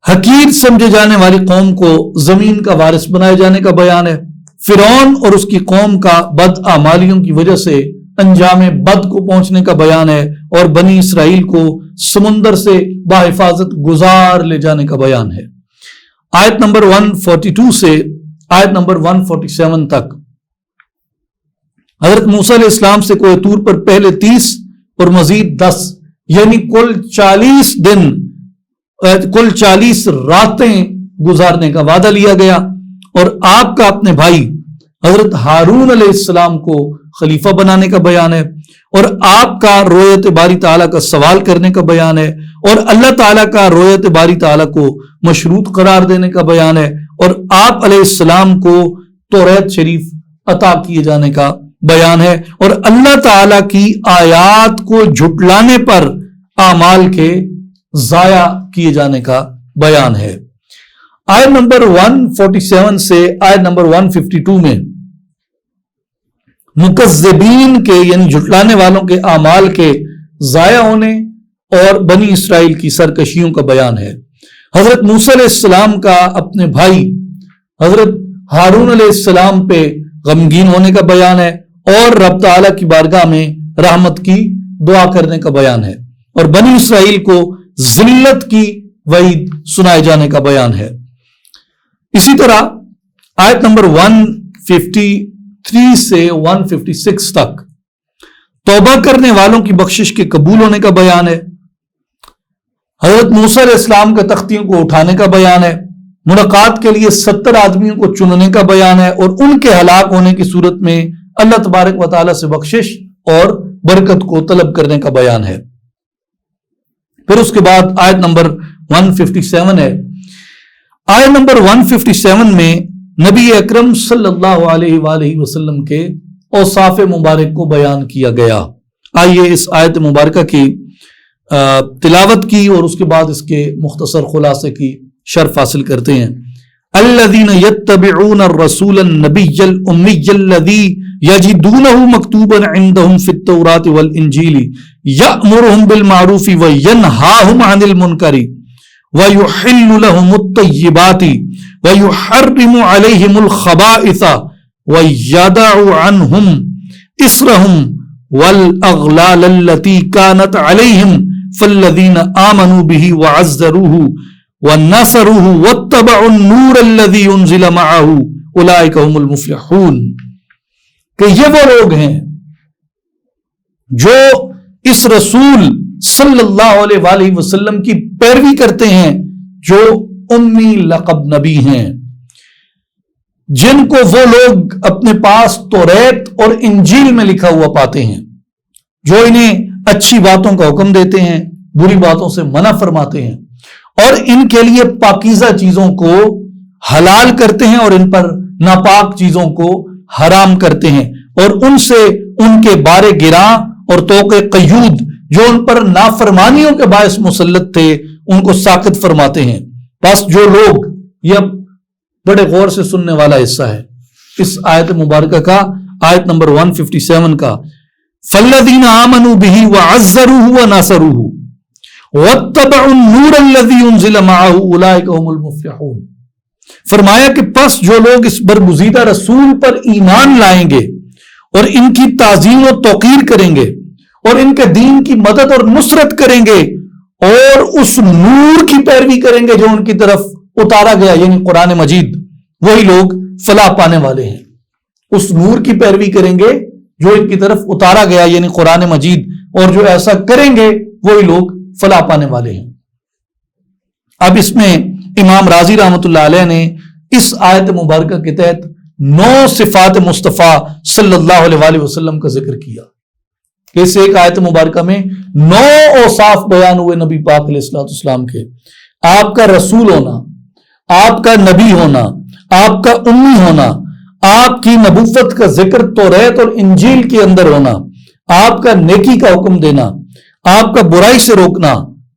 [SPEAKER 1] حقیر سمجھے جانے والی قوم کو زمین کا وارث بنائے جانے کا بیان ہے، فرعون اور اس کی قوم کا بد اعمالیوں کی وجہ سے انجام بد کو پہنچنے کا بیان ہے، اور بنی اسرائیل کو سمندر سے بحفاظت گزار لے جانے کا بیان ہے۔ آیت نمبر 142 سے آیت نمبر 147 تک حضرت موسیٰ علیہ السلام سے کوہ طور پر پہلے 30 اور مزید 10 یعنی کل 40 دن کل 40 راتیں گزارنے کا وعدہ لیا گیا، اور آپ کا اپنے بھائی حضرت ہارون علیہ السلام کو خلیفہ بنانے کا بیان ہے، اور آپ کا رویت باری تعالیٰ کا سوال کرنے کا بیان ہے، اور اللہ تعالیٰ کا رویت باری تعالیٰ کو مشروط قرار دینے کا بیان ہے، اور آپ علیہ السلام کو توریت شریف عطا کیے جانے کا بیان ہے، اور اللہ تعالیٰ کی آیات کو جھٹلانے پر اعمال کے ضائع کیے جانے کا بیان ہے۔ آیت نمبر 147 سے آیت نمبر 152 میں مکذبین کے یعنی جھٹلانے والوں کے اعمال کے ضائع ہونے اور بنی اسرائیل کی سرکشیوں کا بیان ہے۔ حضرت موسیٰ علیہ السلام کا اپنے بھائی حضرت ہارون علیہ السلام پہ غمگین ہونے کا بیان ہے، اور رب تعالیٰ کی بارگاہ میں رحمت کی دعا کرنے کا بیان ہے، اور بنی اسرائیل کو ذلت کی وعید سنائے جانے کا بیان ہے۔ اسی طرح آیت نمبر 153 سے 156 تک توبہ کرنے والوں کی بخشش کے قبول ہونے کا بیان ہے، حضرت موسیٰ علیہ السلام کے تختیوں کو اٹھانے کا بیان ہے، ملاقات کے لیے 70 آدمیوں کو چننے کا بیان ہے، اور ان کے ہلاک ہونے کی صورت میں اللہ تبارک و تعالیٰ سے بخشش اور برکت کو طلب کرنے کا بیان ہے۔ پھر اس کے بعد آیت نمبر 157 ہے۔ آیت نمبر 157 میں نبی اکرم صلی اللہ علیہ وآلہ وسلم کے اوصاف مبارک کو بیان کیا گیا۔ آئیے اس آیت مبارکہ کی تلاوت کی اور اس کے بعد اس کے مختصر خلاصے کی شرح حاصل کرتے ہیں۔ الذین یتبعون الرسول النبی الامی الذی یجدونہ مکتوبا عندہم فی التوراۃ والانجیل یأمرہم بالمعروف وینہاہم عن المنکر ویحل لہم الطیبات ویحرم علیہم الخبائث ویدع عنہم اسرہم والاغلال التي كانت عليهم فالذين آمنوا به وعزروه ونصروه واتبعوا النور الذي انزل معه اولئك هم المفلحون۔ کہ یہ وہ لوگ ہیں جو اس رسول صلی اللہ علیہ وآلہ وسلم کی پیروی کرتے ہیں، جو امی لقب نبی ہیں، جن کو وہ لوگ اپنے پاس توریت اور انجیل میں لکھا ہوا پاتے ہیں، جو انہیں اچھی باتوں کا حکم دیتے ہیں، بری باتوں سے منع فرماتے ہیں، اور ان کے لیے پاکیزہ چیزوں کو حلال کرتے ہیں اور ان پر ناپاک چیزوں کو حرام کرتے ہیں، اور ان سے ان کے بارے گراں اور طوق قیود جو ان پر نافرمانیوں کے باعث مسلط تھے ان کو ساقط فرماتے ہیں۔ بس جو لوگ، یہ بڑے غور سے سننے والا حصہ ہے اس آیت مبارکہ کا، آیت نمبر 157 کا، فَالَّذِينَ آمَنُوا بِهِ وَعَزَّرُوهُ وَنَصَرُوهُ وَاتَّبَعُوا النُّورَ الَّذِي أُنزِلَ مَعَهُ أُولَئِكَ هُمُ الْمُفْلِحُونَ۔ فرمایا کہ پس جو لوگ اس برگزیدہ رسول پر ایمان لائیں گے اور ان کی تعظیم و توقیر کریں گے اور ان کے دین کی مدد اور نصرت کریں گے اور اس نور کی پیروی کریں گے جو ان کی طرف اتارا گیا یعنی قرآن مجید، وہی لوگ فلاح پانے والے ہیں۔ اس نور کی پیروی کریں گے جو ان کی طرف اتارا گیا یعنی قرآن مجید، اور جو ایسا کریں گے وہی لوگ فلاح پانے والے ہیں۔ اب اس میں امام رازی رحمۃ اللہ علیہ نے اس آیت مبارکہ کے تحت 9 صفات مصطفیٰ صلی اللہ علیہ وآلہ وسلم کا ذکر کیا۔ اس ایک آیت مبارکہ میں 9 اوصاف بیان ہوئے نبی پاک علیہ السلام کے۔ آپ کا رسول ہونا، آپ کا نبی ہونا، آپ کا امی ہونا، آپ کی نبوت کا ذکر توریت اور انجیل کے اندر ہونا، آپ کا نیکی کا حکم دینا، آپ کا برائی سے روکنا،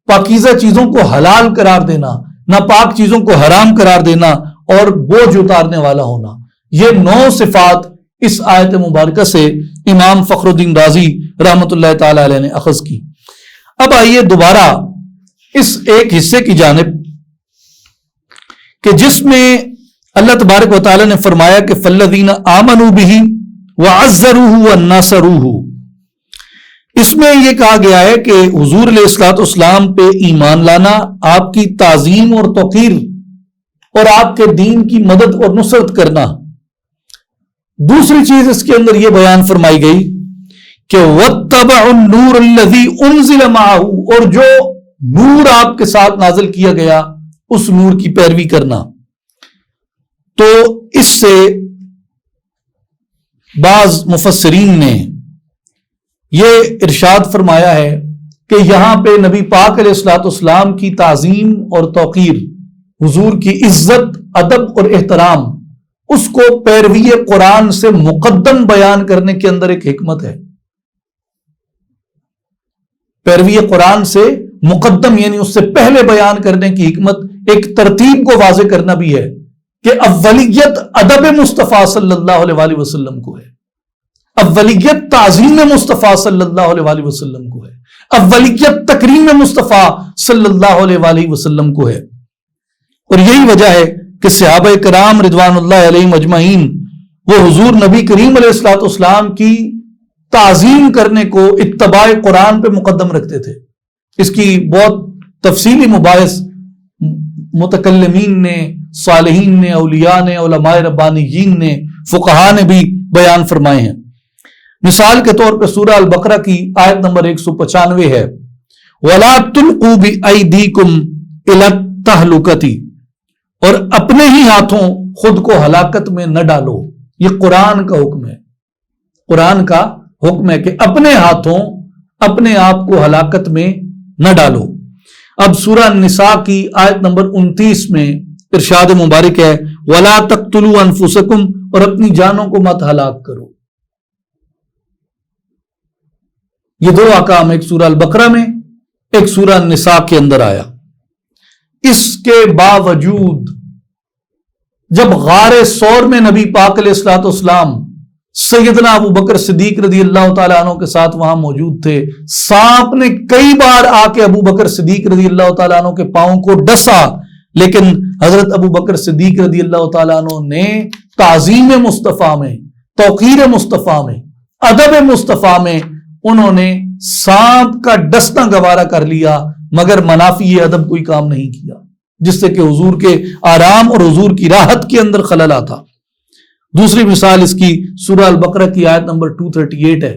[SPEAKER 1] پاکیزہ چیزوں کو حلال قرار دینا، ناپاک چیزوں کو حرام قرار دینا، اور بوجھ اتارنے والا ہونا۔ یہ 9 صفات اس آیت مبارکہ سے امام فخر الدین رازی رحمت اللہ تعالی علیہ نے اخذ کی۔ اب آئیے دوبارہ اس ایک حصے کی جانب کہ جس میں اللہ تبارک و تعالی نے فرمایا کہ فَالَّذِينَ آمَنُوا بِهِ وَعَزَّرُوهُ وَنَّصَرُوهُ۔ اس میں یہ کہا گیا ہے کہ حضور علیہ الصلوۃ والسلام پہ ایمان لانا، آپ کی تعظیم اور توقیر اور آپ کے دین کی مدد اور نصرت کرنا۔ دوسری چیز اس کے اندر یہ بیان فرمائی گئی کہ وَاتَّبَعُوا النُّورَ الَّذِي أُنزِلَ مَعَهُ، اور جو نور آپ کے ساتھ نازل کیا گیا اس نور کی پیروی کرنا۔ تو اس سے بعض مفسرین نے یہ ارشاد فرمایا ہے کہ یہاں پہ نبی پاک علیہ الصلوۃ والسلام کی تعظیم اور توقیر، حضور کی عزت، ادب اور احترام، اس کو پیروی قرآن سے مقدم بیان کرنے کے اندر ایک حکمت ہے۔ پیروی قرآن سے مقدم یعنی اس سے پہلے بیان کرنے کی حکمت ایک ترتیب کو واضح کرنا بھی ہے کہ اولیت ادب مصطفیٰ صلی اللہ علیہ وآلہ وسلم کو ہے۔ اولیت تعظیم مصطفیٰ صلی اللہ علیہ وآلہ وسلم کو ہے، اولیت تکریم مصطفیٰ صلی اللہ علیہ وآلہ وسلم کو ہے۔ اور یہی وجہ ہے کہ صحابہ کرام رضوان اللہ علیہم اجمعین وہ حضور نبی کریم علیہ الصلوۃ والسلام کی تعظیم کرنے کو اتباع قرآن پہ مقدم رکھتے تھے۔ اس کی بہت تفصیلی مباحث متکلمین نے، صالحین نے، اولیاء نے، علماء ربانیین نے، فقہاء نے بھی بیان فرمائے ہیں۔ مثال کے طور پہ سورہ البقرہ کی آیت نمبر 195 ہے، وَلَا تُلْقُوا بِأَيْدِيكُمْ إِلَى التَّهْلُكَةِ، اور اپنے ہی ہاتھوں خود کو ہلاکت میں نہ ڈالو۔ یہ قرآن کا حکم ہے، قرآن کا حکم ہے کہ اپنے ہاتھوں اپنے آپ کو ہلاکت میں نہ ڈالو۔ اب سورہ النساء کی آیت نمبر 29 میں ارشاد مبارک ہے، وَلَا تَقْتُلُوا أَنفُسَكُمْ، اور اپنی جانوں کو مت ہلاک کرو۔ یہ دو احکام ایک سورہ البقرہ میں ایک سورہ النساء کے اندر آیا۔ اس کے باوجود جب غار ثور میں نبی پاک علیہ الصلوۃ والسلام سیدنا ابو بکر صدیق رضی اللہ تعالیٰ عنہ کے ساتھ وہاں موجود تھے، سانپ نے کئی بار آ کے ابو بکر صدیق رضی اللہ تعالیٰ عنہ کے پاؤں کو ڈسا، لیکن حضرت ابو بکر صدیق رضی اللہ تعالیٰ عنہ نے تعظیم مصطفیٰ میں، توقیر مصطفیٰ میں، ادب مصطفیٰ میں انہوں نے سانپ کا ڈسنا گوارا کر لیا، مگر منافی ادب کوئی کام نہیں کیا، جس سے کہ حضور کے آرام اور حضور کی راحت کے اندر خلل آتا۔ دوسری مثال اس کی سورہ البقرہ کی آیت نمبر 238 ہے،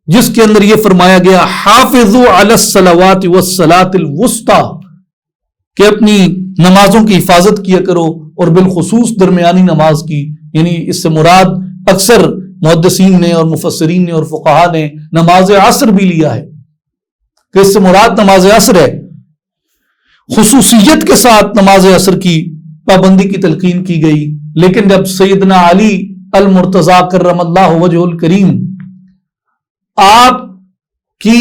[SPEAKER 1] جس کے اندر یہ فرمایا گیا، حافظوا علی الصلوات والصلاۃ الوسطی، کہ اپنی نمازوں کی حفاظت کیا کرو، اور بالخصوص درمیانی نماز کی، یعنی اس سے مراد اکثر محدثین نے اور مفسرین نے اور فقہاء نے نماز عصر بھی لیا ہے، کہ اس سے مراد نماز عصر ہے۔ خصوصیت کے ساتھ نماز عصر کی پابندی کی تلقین کی گئی، لیکن جب سیدنا علی المرتضیٰ کرم اللہ وجہ الکریم آپ کی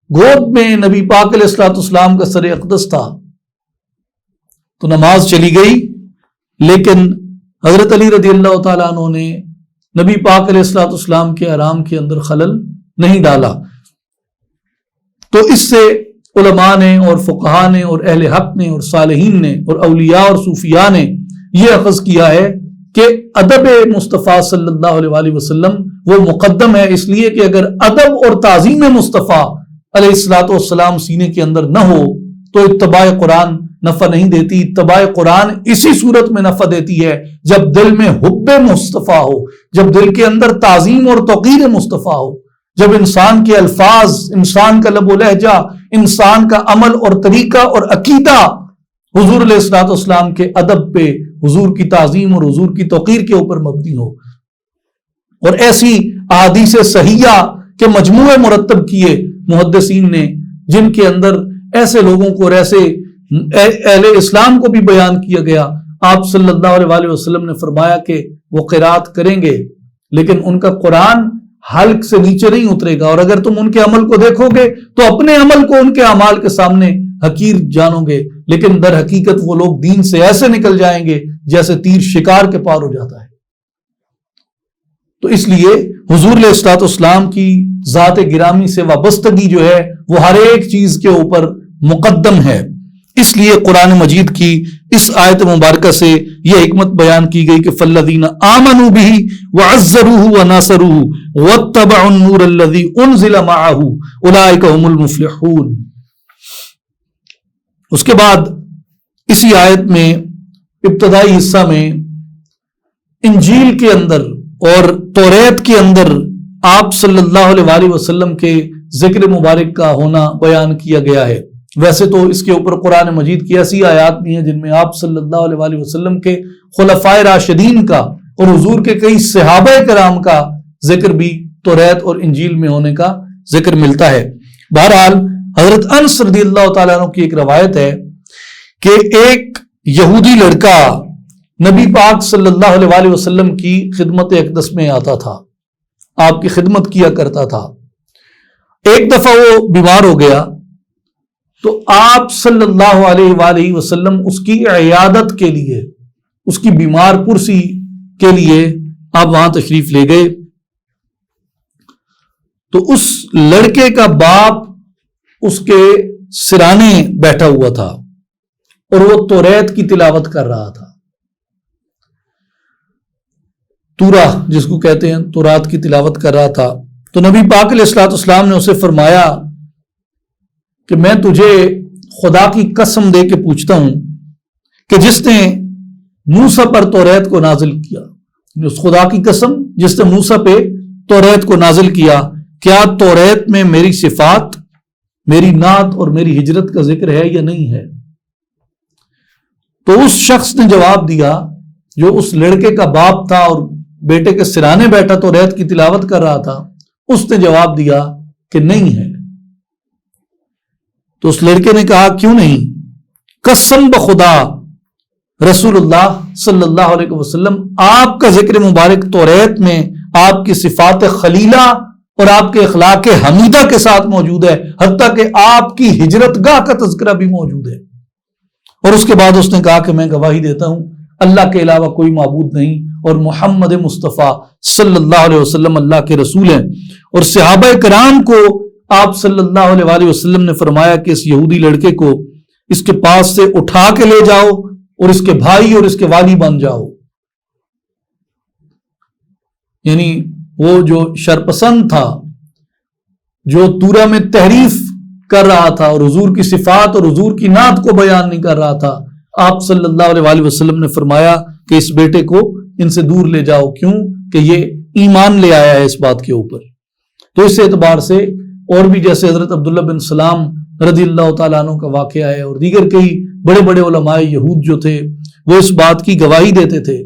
[SPEAKER 1] گود میں نبی پاک علیہ الصلوۃ والسلام کا سر اقدس تھا تو نماز چلی گئی، لیکن حضرت علی رضی اللہ تعالیٰ عنہ نے نبی پاک علیہ الصلوۃ والسلام کے آرام کے اندر خلل نہیں ڈالا۔ تو اس سے علماء نے اور فقہاء نے اور اہل حق نے اور صالحین نے اور اولیاء اور صوفیاء نے یہ اخذ کیا ہے کہ ادب مصطفیٰ صلی اللہ علیہ وآلہ وسلم وہ مقدم ہے، اس لیے کہ اگر ادب اور تعظیم مصطفیٰ علیہ الصلوۃ والسلام سینے کے اندر نہ ہو تو اتباع قرآن نفع نہیں دیتی۔ اتباع قرآن اسی صورت میں نفع دیتی ہے جب دل میں حب مصطفیٰ ہو، جب دل کے اندر تعظیم اور توقیر مصطفیٰ ہو، جب انسان کے الفاظ، انسان کا لب و لہجہ، انسان کا عمل اور طریقہ اور عقیدہ حضور علیہ الصلوۃ والسلام کے ادب پہ، حضور کی تعظیم اور حضور کی توقیر کے اوپر مبنی ہو۔ اور ایسی احادیث صحیحہ کے مجموعے مرتب کیے محدثین نے، جن کے اندر ایسے لوگوں کو اور ایسے اہل اسلام کو بھی بیان کیا گیا۔ آپ صلی اللہ علیہ وآلہ وسلم نے فرمایا کہ وہ قرات کریں گے، لیکن ان کا قرآن حلق سے نیچے نہیں اترے گا، اور اگر تم ان کے عمل کو دیکھو گے تو اپنے عمل کو ان کے اعمال کے سامنے حقیر جانو گے، لیکن در حقیقت وہ لوگ دین سے ایسے نکل جائیں گے جیسے تیر شکار کے پار ہو جاتا ہے۔ تو اس لیے حضور علیہ الصلوۃ والسلام کی ذات گرامی سے وابستگی جو ہے وہ ہر ایک چیز کے اوپر مقدم ہے۔ اس لیے قرآن مجید کی اس آیت مبارکہ سے یہ حکمت بیان کی گئی کہ فالذین آمنوا بہ وعزروہ وناصروہ واتبعوا النور الذی انزل معہ اولئک هم المفلحون۔ اس کے بعد اسی آیت میں ابتدائی حصہ میں انجیل کے اندر اور توریت کے اندر آپ صلی اللہ علیہ وآلہ وسلم کے ذکر مبارک کا ہونا بیان کیا گیا ہے۔ ویسے تو اس کے اوپر قرآن مجید کی ایسی آیات بھی ہیں جن میں آپ صلی اللہ علیہ وآلہ وسلم کے خلفائے راشدین کا اور حضور کے کئی صحابہ کرام کا ذکر بھی توریت اور انجیل میں ہونے کا ذکر ملتا ہے۔ بہرحال حضرت انس رضی اللہ تعالیٰ عنہ کی ایک روایت ہے کہ ایک یہودی لڑکا نبی پاک صلی اللہ علیہ وآلہ وسلم کی خدمت اقدس میں آتا تھا، آپ کی خدمت کیا کرتا تھا۔ ایک دفعہ وہ بیمار ہو گیا تو آپ صلی اللہ علیہ وآلہ وسلم اس کی عیادت کے لیے، اس کی بیمار پرسی کے لیے آپ وہاں تشریف لے گئے۔ تو اس لڑکے کا باپ اس کے سرانے بیٹھا ہوا تھا اور وہ توریت کی تلاوت کر رہا تھا. تورا جس کو کہتے ہیں، تورات کی تلاوت کر رہا تھا. تو نبی پاک علیہ الصلوۃ والسلام نے اسے فرمایا کہ میں تجھے خدا کی قسم دے کے پوچھتا ہوں کہ جس نے موسیٰ پر توریت کو نازل کیا، اس خدا کی قسم جس نے موسیٰ پہ توریت کو نازل کیا، کیا توریت میں میری صفات، میری نعت اور میری ہجرت کا ذکر ہے یا نہیں ہے؟ تو اس شخص نے جواب دیا جو اس لڑکے کا باپ تھا اور بیٹے کے سرانے بیٹھا توریت کی تلاوت کر رہا تھا، اس نے جواب دیا کہ نہیں ہے. تو اس لڑکے نے کہا کیوں نہیں؟ قسم بخدا رسول اللہ صلی اللہ علیہ وسلم آپ کا ذکر مبارک توریت میں آپ کی صفات خلیلہ اور آپ کے اخلاق حمیدہ کے ساتھ موجود ہے، حتیٰ کہ آپ کی ہجرت گاہ کا تذکرہ بھی موجود ہے. اور اس کے بعد اس نے کہا کہ میں گواہی دیتا ہوں اللہ کے علاوہ کوئی معبود نہیں اور محمد مصطفیٰ صلی اللہ علیہ وسلم اللہ کے رسول ہیں. اور صحابہ کرام کو آپ صلی اللہ علیہ وآلہ وسلم نے فرمایا کہ اس یہودی لڑکے کو اس کے پاس سے اٹھا کے لے جاؤ اور اس کے بھائی اور اس کے والی بن جاؤ. یعنی وہ جو شرپسند تھا، جو تورا میں تحریف کر رہا تھا اور حضور کی صفات اور حضور کی نعت کو بیان نہیں کر رہا تھا، آپ صلی اللہ علیہ وآلہ وسلم نے فرمایا کہ اس بیٹے کو ان سے دور لے جاؤ. کیوں کہ یہ ایمان لے آیا ہے اس بات کے اوپر. تو اس اعتبار سے اور بھی جیسے حضرت عبداللہ بن سلام رضی اللہ تعالیٰ عنہ کا واقعہ ہے، اور دیگر کئی بڑے بڑے علماء یہود جو تھے وہ اس بات کی گواہی دیتے تھے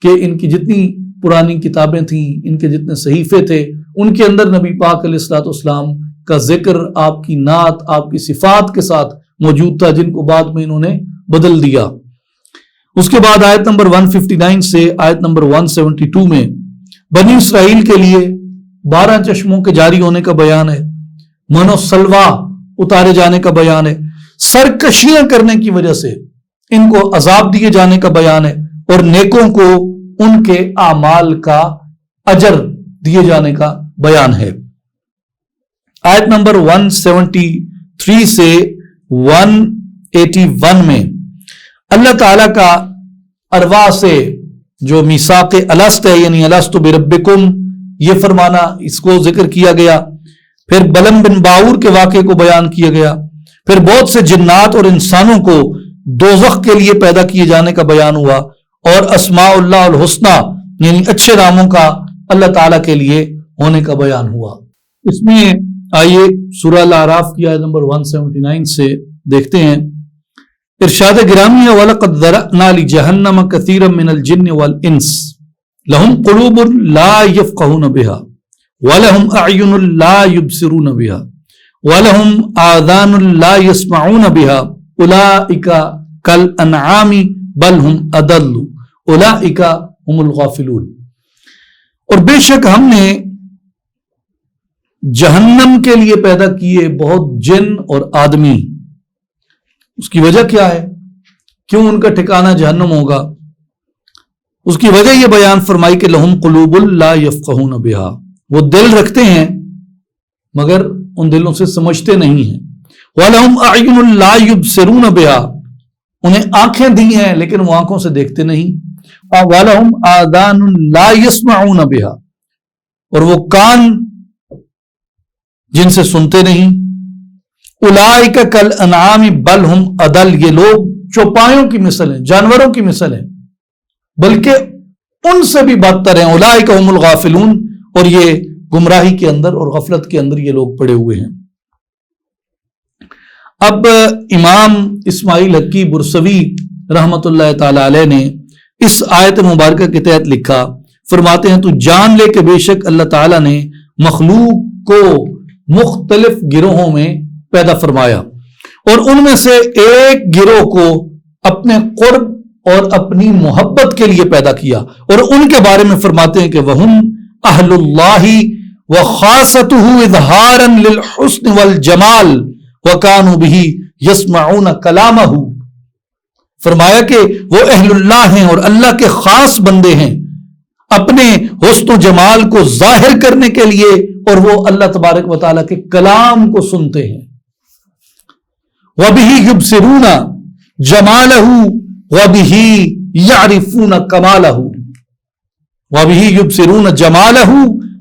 [SPEAKER 1] کہ ان کی جتنی پرانی کتابیں تھیں، ان کے جتنے صحیفے تھے، ان کے اندر نبی پاک علیہ الصلوۃ والسلام کا ذکر، آپ کی نعت، آپ کی صفات کے ساتھ موجود تھا، جن کو بعد میں انہوں نے بدل دیا. اس کے بعد آیت نمبر 159 سے آیت نمبر 172 میں بنی اسرائیل کے لیے 12 چشموں کے جاری ہونے کا بیان ہے، من و سلوا اتارے جانے کا بیان ہے، سرکشیاں کرنے کی وجہ سے ان کو عذاب دیے جانے کا بیان ہے، اور نیکوں کو ان کے اعمال کا اجر دیے جانے کا بیان ہے. آیت نمبر 173 سے 181 میں اللہ تعالیٰ کا ارواح سے جو میثاق الست ہے، یعنی الست بربکم، یہ فرمانا اس کو ذکر کیا گیا. پھر بلم بن باور کے واقعے کو بیان کیا گیا. پھر بہت سے جنات اور انسانوں کو دوزخ کے لیے پیدا کیے جانے کا بیان ہوا، اور اسماء اللہ الحسنہ یعنی اچھے ناموں کا اللہ تعالیٰ کے لیے ہونے کا بیان ہوا. اس میں آئیے سورہ الاعراف کی آیت نمبر 179 سے دیکھتے ہیں. ارشاد گرامی ہے وَلَقَدْ ذَرَأْنَا لِجَهَنَّمَ كَثِيرًا مِنَ الْجِنِّ وَالْإِنسِ لَهُمْ قُلُوبٌ لَا يَفْقَهُونَ بِهَا وَلَهُمْ أَعْيُنٌ لَا يُبْصِرُونَ بِهَا وَلَهُمْ آذَانٌ لَا يَسْمَعُونَ بِهَا أُولَئِكَ كَالْأَنْعَامِ بَلْ هُمْ أَضَلُّ أُولَئِكَ هُمُ الْغَافِلُونَ. اور بے شک ہم نے جہنم کے لیے پیدا کیے بہت جن اور آدمی. اس کی وجہ کیا ہے؟ کیوں ان کا ٹھکانہ جہنم ہوگا؟ اس کی وجہ یہ بیان فرمائی کہ لہم قلوب لا یفقہون بہا، وہ دل رکھتے ہیں مگر ان دلوں سے سمجھتے نہیں ہیں. وَلَهُمْ أَعْيُنٌ لَا يُبْصِرُونَ بِهَا، انہیں آنکھیں دی ہیں لیکن وہ آنکھوں سے دیکھتے نہیں. وَلَهُمْ آذَانٌ لَا يَسْمَعُونَ بِهَا، اور وہ کان جن سے سنتے نہیں. اولئک کالانعام بل ہم اضل، یہ لوگ چوپایوں کی مثل ہیں، جانوروں کی مثل ہیں، بلکہ ان سے بھی بدتر ہیں. اولئک هم الغافلون، اور یہ گمراہی کے اندر اور غفلت کے اندر یہ لوگ پڑے ہوئے ہیں. اب امام اسماعیل حقی برسوی رحمت اللہ تعالی علیہ نے اس آیت مبارکہ کے تحت لکھا، فرماتے ہیں تو جان لے کہ بے شک اللہ تعالیٰ نے مخلوق کو مختلف گروہوں میں پیدا فرمایا، اور ان میں سے ایک گروہ کو اپنے قرب اور اپنی محبت کے لیے پیدا کیا، اور ان کے بارے میں فرماتے ہیں کہ وہم اہل اللہ وخاصتہ اظہارا للحسن والجمال وکانوا بہ یسمعون کلامہ. فرمایا کہ وہ اہل اللہ ہیں اور اللہ کے خاص بندے ہیں، اپنے حسن و جمال کو ظاہر کرنے کے لیے، اور وہ اللہ تبارک و تعالیٰ کے کلام کو سنتے ہیں۔ وَبِهِ يُبْصِرُونَ جَمَالَهُ وَبِهِ يَعْرِفُونَ كَمَالَهُ وَبِهِ يُبْصِرُونَ جَمَالَهُ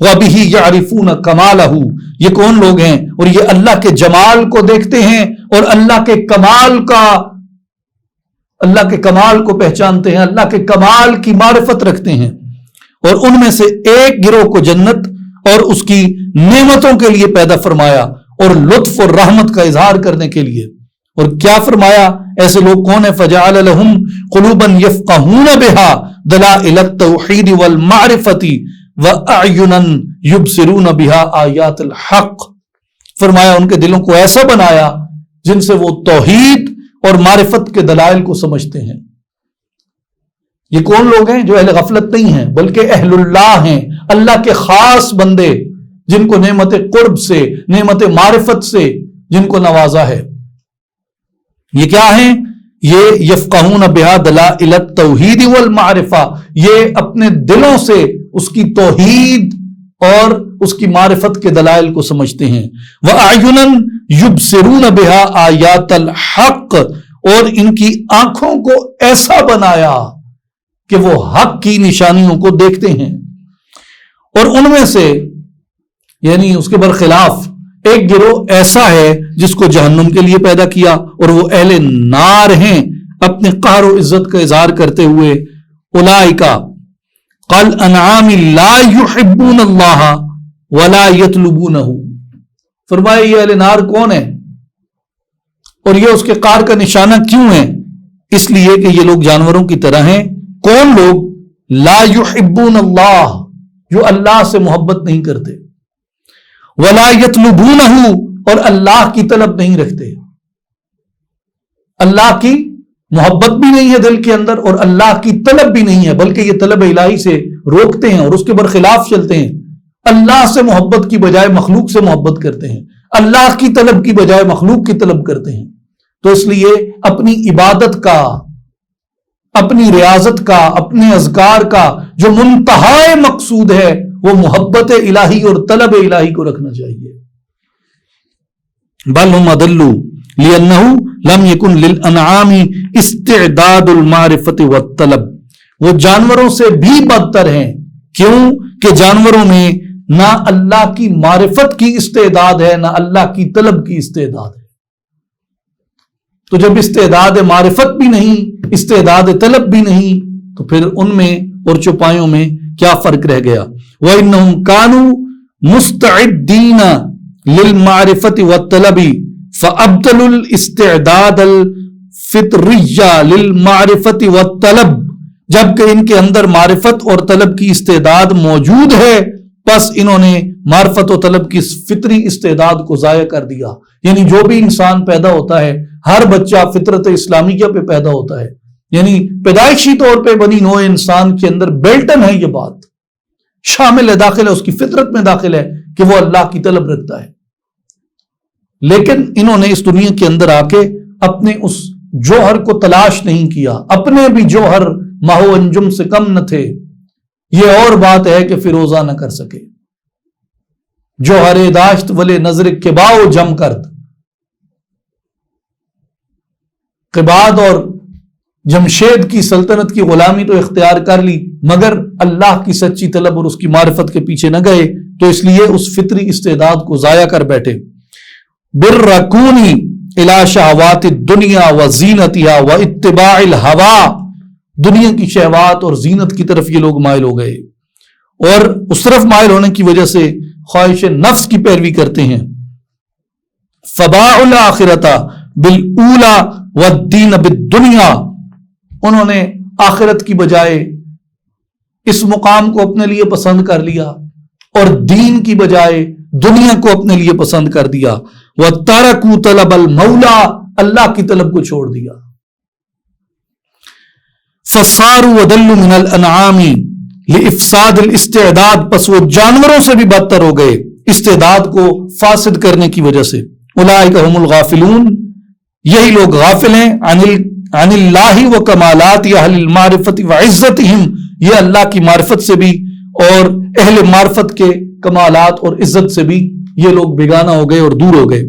[SPEAKER 1] وَبِهِ يَعْرِفُونَ كَمَالَهُ۔ یہ کون لوگ ہیں؟ اور یہ اللہ کے جمال کو دیکھتے ہیں اور اللہ کے کمال کو پہچانتے ہیں، اللہ کے کمال کی معرفت رکھتے ہیں۔ اور ان میں سے ایک گروہ کو جنت اور اس کی نعمتوں کے لیے پیدا فرمایا، اور لطف اور رحمت کا اظہار کرنے کے لیے۔ اور کیا فرمایا؟ ایسے لوگ کون ہیں؟ فَجَعَلَ لَهُمْ قُلُوبًا يَفْقَهُونَ بِهَا دَلَائِلَ التَّوْحِيدِ وَالْمَعْرِفَةِ وَأَعْيُنًا يُبْصِرُونَ بِهَا آيَاتِ الْحَقِّ۔ فرمایا ان کے دلوں کو ایسا بنایا جن سے وہ توحید اور معرفت کے دلائل کو سمجھتے ہیں۔ یہ کون لوگ ہیں؟ جو اہل غفلت نہیں ہیں بلکہ اہل اللہ ہیں، اللہ کے خاص بندے، جن کو نعمت قرب سے، نعمت معرفت سے جن کو نوازا ہے۔ یہ کیا ہیں؟ یہ یفقہون بہا دلائل التوحید والمعرفہ، یہ اپنے دلوں سے اس کی توحید اور اس کی معرفت کے دلائل کو سمجھتے ہیں۔ وَأَعْيُنًا يُبْصِرُونَ بِهَا آیات الحق، اور ان کی آنکھوں کو ایسا بنایا کہ وہ حق کی نشانیوں کو دیکھتے ہیں۔ اور ان میں سے یعنی اس کے برخلاف ایک گروہ ایسا ہے جس کو جہنم کے لیے پیدا کیا، اور وہ اہل نار ہیں، اپنے قہر و عزت کا اظہار کرتے ہوئے۔ اولئک کالانعام لا یحبون اللہ ولا یطلبونہ۔ فرمایا یہ اہل نار کون ہے اور یہ اس کے قہر کا نشانہ کیوں ہے؟ اس لیے کہ یہ لوگ جانوروں کی طرح ہیں۔ کون لوگ؟ لا یحبون اللہ، جو اللہ سے محبت نہیں کرتے، ولا یطلبونہ، اور اللہ کی طلب نہیں رکھتے۔ اللہ کی محبت بھی نہیں ہے دل کے اندر، اور اللہ کی طلب بھی نہیں ہے، بلکہ یہ طلب الہی سے روکتے ہیں اور اس کے برخلاف چلتے ہیں۔ اللہ سے محبت کی بجائے مخلوق سے محبت کرتے ہیں، اللہ کی طلب کی بجائے مخلوق کی طلب کرتے ہیں۔ تو اس لیے اپنی عبادت کا، اپنی ریاضت کا، اپنے اذکار کا جو منتہائے مقصود ہے وہ محبت الہی اور طلب الہی کو رکھنا چاہیے۔ بل هم اضل لانه لم يكن للانعام استعداد المعرفة والطلب، وہ جانوروں سے بھی بدتر ہیں۔ کیوں؟ کہ جانوروں میں نہ اللہ کی معرفت کی استعداد ہے، نہ اللہ کی طلب کی استعداد ہے۔ تو جب استعداد معرفت بھی نہیں، استعداد طلب بھی نہیں، تو پھر ان میں اور چوپایوں میں کیا فرق رہ گیا؟ وَإِنَّهُمْ كَانُوا مُسْتَعِدِّينَ لِلْمَعْرِفَةِ وَالطَّلَبِ فَأَبْطَلُوا الْإِسْتِعْدَادَ الْفِطْرِيَّ لِلْمَعْرِفَةِ وَالطَّلَبِ، جبکہ ان کے اندر معرفت اور طلب کی استعداد موجود ہے، پس انہوں نے معرفت و طلب کی فطری استعداد کو ضائع کر دیا۔ یعنی جو بھی انسان پیدا ہوتا ہے، ہر بچہ فطرت اسلامیہ پہ پیدا ہوتا ہے، یعنی پیدائشی طور پہ بنی نوع انسان کے اندر بیلٹن ہے، یہ بات شامل ہے، داخل ہے، اس کی فطرت میں داخل ہے کہ وہ اللہ کی طلب رکھتا ہے۔ لیکن انہوں نے اس دنیا کے اندر آ کے اپنے اس جوہر کو تلاش نہیں کیا، اپنے بھی جوہر ماہو انجم سے کم نہ تھے۔ یہ اور بات ہے کہ فیروزہ نہ کر سکے، جوہر داشت ولے نظر کباؤ جم کرد، قباد اور جمشید کی سلطنت کی غلامی تو اختیار کر لی، مگر اللہ کی سچی طلب اور اس کی معرفت کے پیچھے نہ گئے، تو اس لیے اس فطری استعداد کو ضائع کر بیٹھے۔ بالرکونی الی شہوات الدنیا وزینتها واتباع الہوی، دنیا کی شہوات اور زینت کی طرف یہ لوگ مائل ہو گئے، اور اس طرف مائل ہونے کی وجہ سے خواہش نفس کی پیروی کرتے ہیں۔ فباعوا الآخرۃ بالاولی والدین بالدنیا، انہوں نے آخرت کی بجائے اس مقام کو اپنے لیے پسند کر لیا، اور دین کی بجائے دنیا کو اپنے لیے پسند کر دیا۔ وَتَرَكُوا طَلَبَ الْمَوْلَى، اللہ کی طلب کو چھوڑ دیا۔ فَصَارُوا وَدَلُّوا مِنَ الْأَنْعَامِ لِإِفْسَادِ الْإِسْتِعْدَادِ، پس وہ جانوروں سے بھی بدتر ہو گئے استعداد کو فاسد کرنے کی وجہ سے۔ أُولَئِكَ هُمُ الْغَافِلُونَ، یہی لوگ غافل ہیں عن اللہ و کمالات اہل المعرفت وعزتہم، یہ اللہ کی معرفت سے بھی اور اہل معرفت کے کمالات اور عزت سے بھی یہ لوگ بیگانہ ہو گئے اور دور ہو گئے.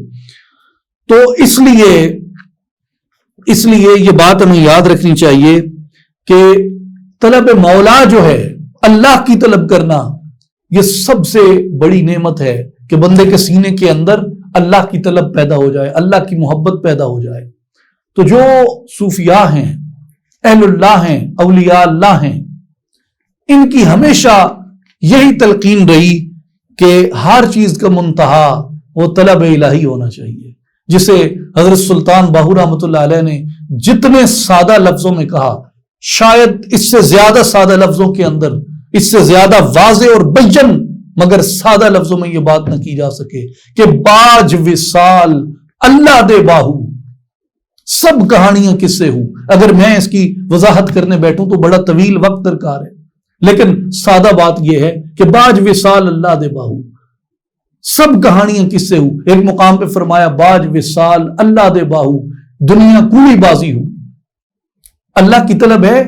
[SPEAKER 1] تو اس لیے یہ بات ہمیں یاد رکھنی چاہیے کہ طلب مولا جو ہے، اللہ کی طلب کرنا، یہ سب سے بڑی نعمت ہے کہ بندے کے سینے کے اندر اللہ کی طلب پیدا ہو جائے، اللہ کی محبت پیدا ہو جائے. تو جو صوفیاء ہیں، اہل اللہ ہیں، اولیاء اللہ ہیں، ان کی ہمیشہ یہی تلقین رہی کہ ہر چیز کا منتہا وہ طلب الہی ہونا چاہیے، جسے حضرت سلطان باہو رحمۃ اللہ علیہ نے جتنے سادہ لفظوں میں کہا، شاید اس سے زیادہ سادہ لفظوں کے اندر، اس سے زیادہ واضح اور بیان مگر سادہ لفظوں میں یہ بات نہ کی جا سکے کہ باج وصال اللہ دے باہو. سب کہانیاں کس سے ہوں، اگر میں اس کی وضاحت کرنے بیٹھوں تو بڑا طویل وقت درکار ہے، لیکن سادہ بات یہ ہے کہ باج وصال اللہ دے باہو. سب کہانیاں کس سے ہوں. ایک مقام پہ فرمایا باج وصال اللہ دے باہو، دنیا کوڑی بازی ہو. اللہ کی طلب ہے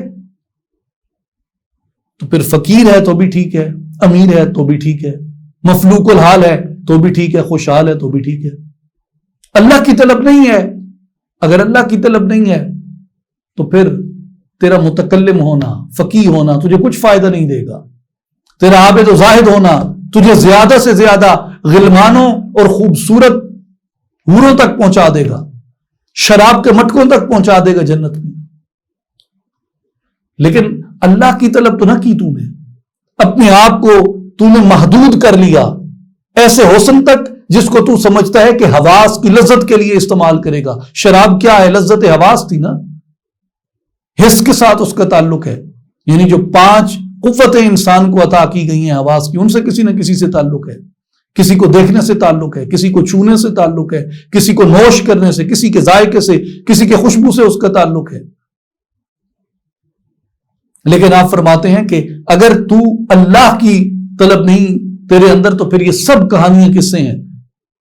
[SPEAKER 1] تو پھر فقیر ہے تو بھی ٹھیک ہے، امیر ہے تو بھی ٹھیک ہے، مفلوق الحال ہے تو بھی ٹھیک ہے، خوشحال ہے تو بھی ٹھیک ہے. اللہ کی طلب نہیں ہے، اگر اللہ کی طلب نہیں ہے تو پھر تیرا متکلم ہونا، فقیہ ہونا تجھے کچھ فائدہ نہیں دے گا. تیرا عابد و زاہد ہونا تجھے زیادہ سے زیادہ غلمانوں اور خوبصورت حوروں تک پہنچا دے گا، شراب کے مٹکوں تک پہنچا دے گا جنت میں. لیکن اللہ کی طلب تو نہ کی تو نے، اپنے آپ کو تو نے محدود کر لیا ایسے حسن تک جس کو تو سمجھتا ہے کہ حواس کی لذت کے لیے استعمال کرے گا. شراب کیا ہے؟ لذت حواس تھی نا، حس کے ساتھ اس کا تعلق ہے. یعنی جو 5 قوتیں انسان کو عطا کی گئی ہیں حواس کی، ان سے کسی نہ کسی سے تعلق ہے. کسی کو دیکھنے سے تعلق ہے، کسی کو چھونے سے تعلق ہے، کسی کو نوش کرنے سے، کسی کے ذائقے سے، کسی کے خوشبو سے اس کا تعلق ہے. لیکن آپ فرماتے ہیں کہ اگر تو اللہ کی طلب نہیں تیرے اندر تو پھر یہ سب کہانیاں کس سے ہیں.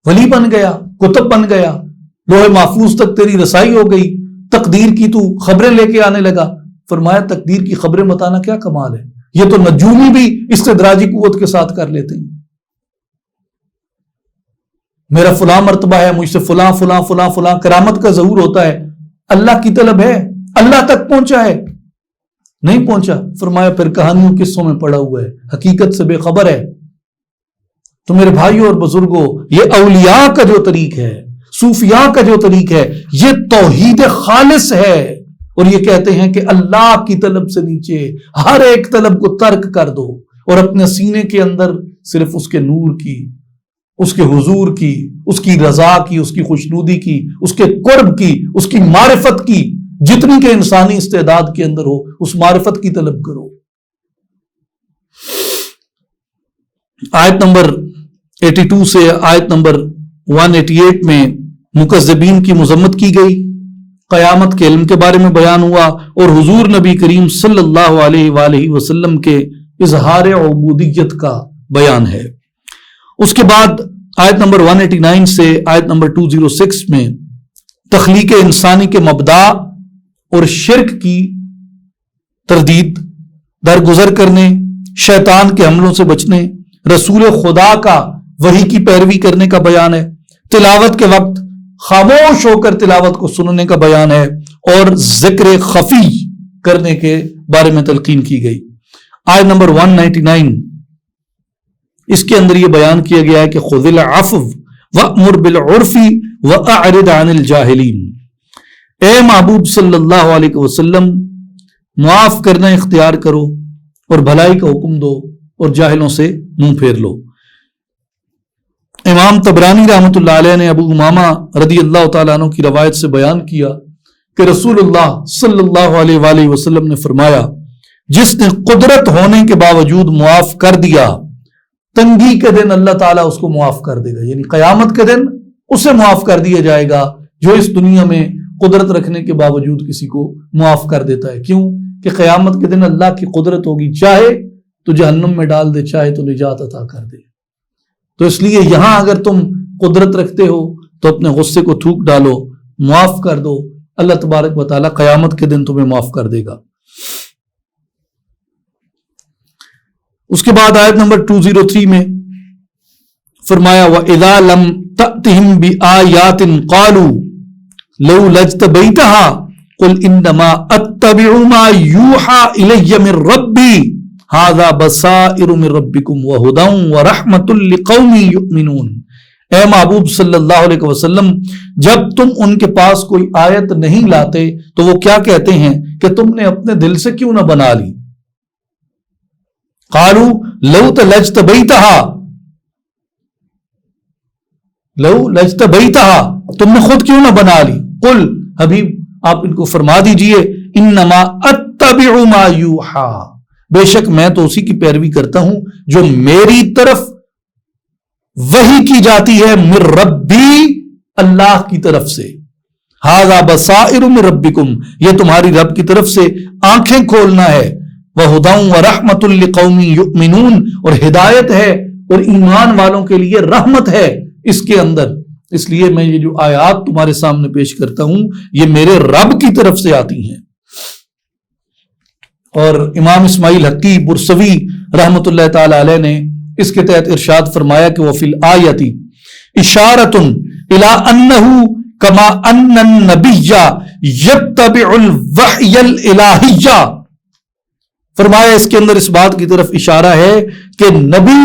[SPEAKER 1] ولی بن گیا، کتب بن گیا، لوح محفوظ تک تیری رسائی ہو گئی، تقدیر کی تو خبریں لے کے آنے لگا. فرمایا تقدیر کی خبریں بتانا کیا کمال ہے، یہ تو نجومی بھی استدراجی قوت کے ساتھ کر لیتے ہیں. میرا فلاں مرتبہ ہے، مجھ سے فلاں فلاں فلاں فلاں کرامت کا ظہور ہوتا ہے. اللہ کی طلب ہے، اللہ تک پہنچا ہے؟ نہیں پہنچا. فرمایا پھر کہانیوں قصوں میں پڑا ہوا ہے، حقیقت سے بے خبر ہے. تو میرے بھائیوں اور بزرگوں، یہ اولیاء کا جو طریق ہے، صوفیاء کا جو طریق ہے، یہ توحید خالص ہے. اور یہ کہتے ہیں کہ اللہ کی طلب سے نیچے ہر ایک طلب کو ترک کر دو اور اپنے سینے کے اندر صرف اس کے نور کی، اس کے حضور کی، اس کی رضا کی، اس کی خوشنودی کی، اس کے قرب کی، اس کی معرفت کی، جتنی کہ انسانی استعداد کے اندر ہو اس معرفت کی طلب کرو. آیت نمبر 82 سے آیت نمبر 188 میں مکذبین کی مذمت کی گئی، قیامت کے علم کے بارے میں بیان ہوا اور حضور نبی کریم صلی اللہ علیہ وآلہ وسلم کے اظہار عبودیت کا بیان ہے. اس کے بعد آیت نمبر 189 سے آیت نمبر 206 میں تخلیق انسانی کے مبدا اور شرک کی تردید، درگزر کرنے، شیطان کے حملوں سے بچنے، رسول خدا کا وحی کی پیروی کرنے کا بیان ہے. تلاوت کے وقت خاموش ہو کر تلاوت کو سننے کا بیان ہے اور ذکر خفی کرنے کے بارے میں تلقین کی گئی. آیت نمبر 199 اس کے اندر یہ بیان کیا گیا ہے کہ خذ العفو وأمر بالعرف وأعرض عن الجاہلین. اے محبوب صلی اللہ علیہ وسلم، معاف کرنا اختیار کرو اور بھلائی کا حکم دو اور جاہلوں سے منہ پھیر لو. امام طبرانی رحمۃ اللہ علیہ نے ابو امامہ رضی اللہ تعالیٰ عنہ کی روایت سے بیان کیا کہ رسول اللہ صلی اللہ علیہ وآلہ وسلم نے فرمایا، جس نے قدرت ہونے کے باوجود معاف کر دیا، تنگی کے دن اللہ تعالیٰ اس کو معاف کر دے گا. یعنی قیامت کے دن اسے معاف کر دیا جائے گا جو اس دنیا میں قدرت رکھنے کے باوجود کسی کو معاف کر دیتا ہے. کیوں کہ قیامت کے دن اللہ کی قدرت ہوگی، چاہے تو جہنم میں ڈال دے، چاہے تو نجات عطا کر دے. تو اس لیے یہاں اگر تم قدرت رکھتے ہو تو اپنے غصے کو تھوک ڈالو، معاف کر دو، اللہ تبارک و تعالیٰ قیامت کے دن تمہیں معاف کر دے گا. اس کے بعد آیت نمبر 203 میں فرمایا وَإِذَا لَمْ تَأْتِهِمْ بِآيَاتٍ قَالُوا لَوْلَا اجْتَبَيْتَهَا قُلْ إِنَّمَا أَتَّبِعُ مَا يُوحَى إِلَيَّ مِن رَّبِّي هَذَا بَصَائِرُ مِن رَّبِّكُمْ وَهُدًى وَرَحْمَةٌ لِقَوْمٍ يُؤْمِنُونَ۔ اے محبوب صلی اللہ علیہ وسلم، جب تم ان کے پاس کوئی آیت نہیں لاتے تو وہ کیا کہتے ہیں کہ تم نے اپنے دل سے کیوں نہ بنا لی؟ قَالُوا لَوْ لَاجْتَبَيْتَهَا، تم نے خود کیوں نہ بنا لی؟ قل، حبیب آپ ان کو فرما دیجئے، انما اتبع ما یوحا، بے شک میں تو اسی کی پیروی کرتا ہوں جو میری طرف وحی کی جاتی ہے، من ربی، اللہ کی طرف سے، ھذا بصائر من ربکم، یہ تمہاری رب کی طرف سے آنکھیں کھولنا ہے، وہدی ورحمۃ لقوم یؤمنون، اور ہدایت ہے اور ایمان والوں کے لیے رحمت ہے اس کے اندر۔ اس لیے میں یہ جو آیات تمہارے سامنے پیش کرتا ہوں یہ میرے رب کی طرف سے آتی ہیں۔ اور امام اسماعیل حقی برسوی رحمۃ اللہ تعالی علیہ نے اس کے تحت ارشاد فرمایا کہ وفی الآیۃ اشارۃ الی انہ کما ان النبی یتبع الوحی الالہی، فرمایا اس کے اندر اس بات کی طرف اشارہ ہے کہ نبی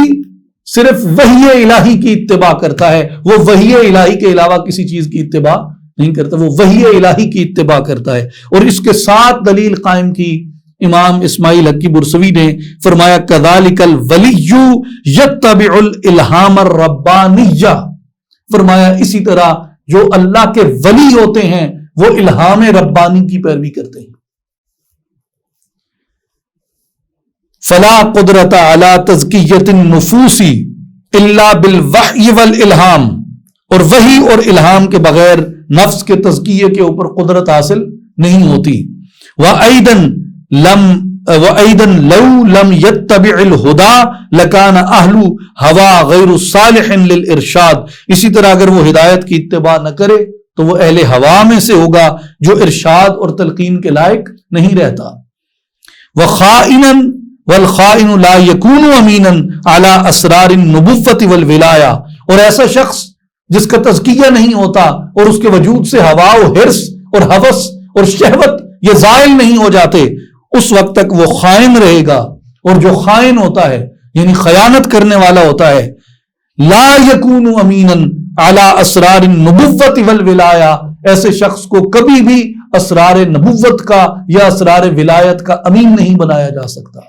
[SPEAKER 1] صرف وحی الہی کی اتباع کرتا ہے، وہ وحی الہی کے علاوہ کسی چیز کی اتباع نہیں کرتا، وہ وحی الہی کی اتباع کرتا ہے۔ اور اس کے ساتھ دلیل قائم کی امام اسماعیل حقی برسوی نے، فرمایا کذالک الولی یتبع الالہام الربانی، فرمایا اسی طرح جو اللہ کے ولی ہوتے ہیں وہ الہام ربانی کی پیروی کرتے ہیں۔ فلا قدرت علی تزکیۃ النفوس الا بالوحی والالہام، اور وحی اور الہام کے بغیر نفس کے تزکیے کے اوپر قدرت حاصل نہیں ہوتی۔ وَأَيْضًا لَوْ لَمْ يَتَّبِعِ الْهُدَى لَكَانَ أَهْلُ هَوَى غَيْرُ صَالِحٍ لِلْإِرشَاد، اسی طرح اگر وہ ہدایت کی اتباع نہ کرے تو وہ اہل ہوا میں سے ہوگا جو ارشاد اور تلقین کے لائق نہیں رہتا۔ وَخَائِنًا والخائن لا يكون امينا على اسرار النبوة والولایہ، اور ایسا شخص جس کا تزکیہ نہیں ہوتا اور اس کے وجود سے ہوا و حرص اور ہوس اور شہوت یہ زائل نہیں ہو جاتے، اس وقت تک وہ خائن رہے گا۔ اور جو خائن ہوتا ہے یعنی خیانت کرنے والا ہوتا ہے، لا يكون امينا على اسرار النبوة والولایہ، ایسے شخص کو کبھی بھی اسرار نبوت کا یا اسرار ولایت کا امین نہیں بنایا جا سکتا۔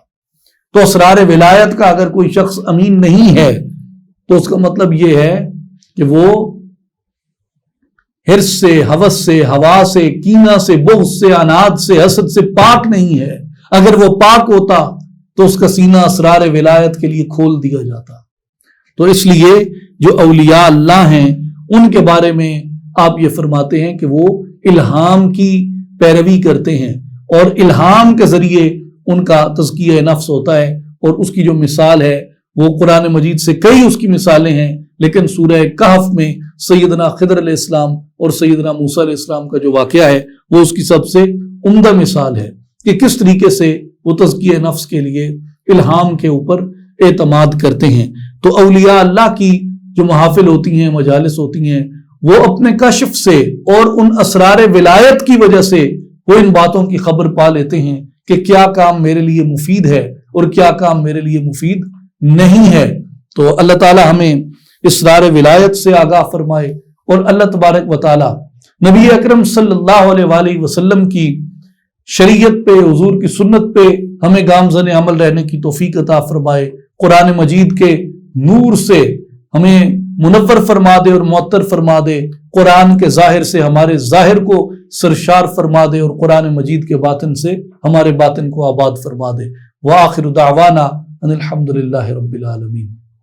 [SPEAKER 1] تو اسرار ولایت کا اگر کوئی شخص امین نہیں ہے تو اس کا مطلب یہ ہے کہ وہ حرص سے، ہوس سے، ہوا سے، کینہ سے، بغض سے، عناد سے، حسد سے پاک نہیں ہے۔ اگر وہ پاک ہوتا تو اس کا سینہ اسرار ولایت کے لیے کھول دیا جاتا۔ تو اس لیے جو اولیاء اللہ ہیں ان کے بارے میں آپ یہ فرماتے ہیں کہ وہ الہام کی پیروی کرتے ہیں، اور الہام کے ذریعے ان کا تزکیہ نفس ہوتا ہے۔ اور اس کی جو مثال ہے وہ قرآن مجید سے کئی اس کی مثالیں ہیں، لیکن سورہ کہف میں سیدنا خضر علیہ السلام اور سیدنا موسیٰ علیہ السلام کا جو واقعہ ہے وہ اس کی سب سے عمدہ مثال ہے کہ کس طریقے سے وہ تزکیہ نفس کے لیے الہام کے اوپر اعتماد کرتے ہیں۔ تو اولیاء اللہ کی جو محافل ہوتی ہیں، مجالس ہوتی ہیں، وہ اپنے کشف سے اور ان اسرار ولایت کی وجہ سے وہ ان باتوں کی خبر پا لیتے ہیں کہ کیا کام میرے لیے مفید ہے اور کیا کام میرے لیے مفید نہیں ہے۔ تو اللہ تعالی ہمیں اسرار ولایت سے آگاہ فرمائے، اور اللہ تبارک و تعالی نبی اکرم صلی اللہ علیہ وآلہ وسلم کی شریعت پہ، حضور کی سنت پہ ہمیں گامزن عمل رہنے کی توفیق عطا فرمائے، قرآن مجید کے نور سے ہمیں منور فرما دے اور معطر فرما دے، قرآن کے ظاہر سے ہمارے ظاہر کو سرشار فرما دے، اور قرآن مجید کے باطن سے ہمارے باطن کو آباد فرما دے۔ وآخر دعوانا ان الحمد للہ رب العالمین۔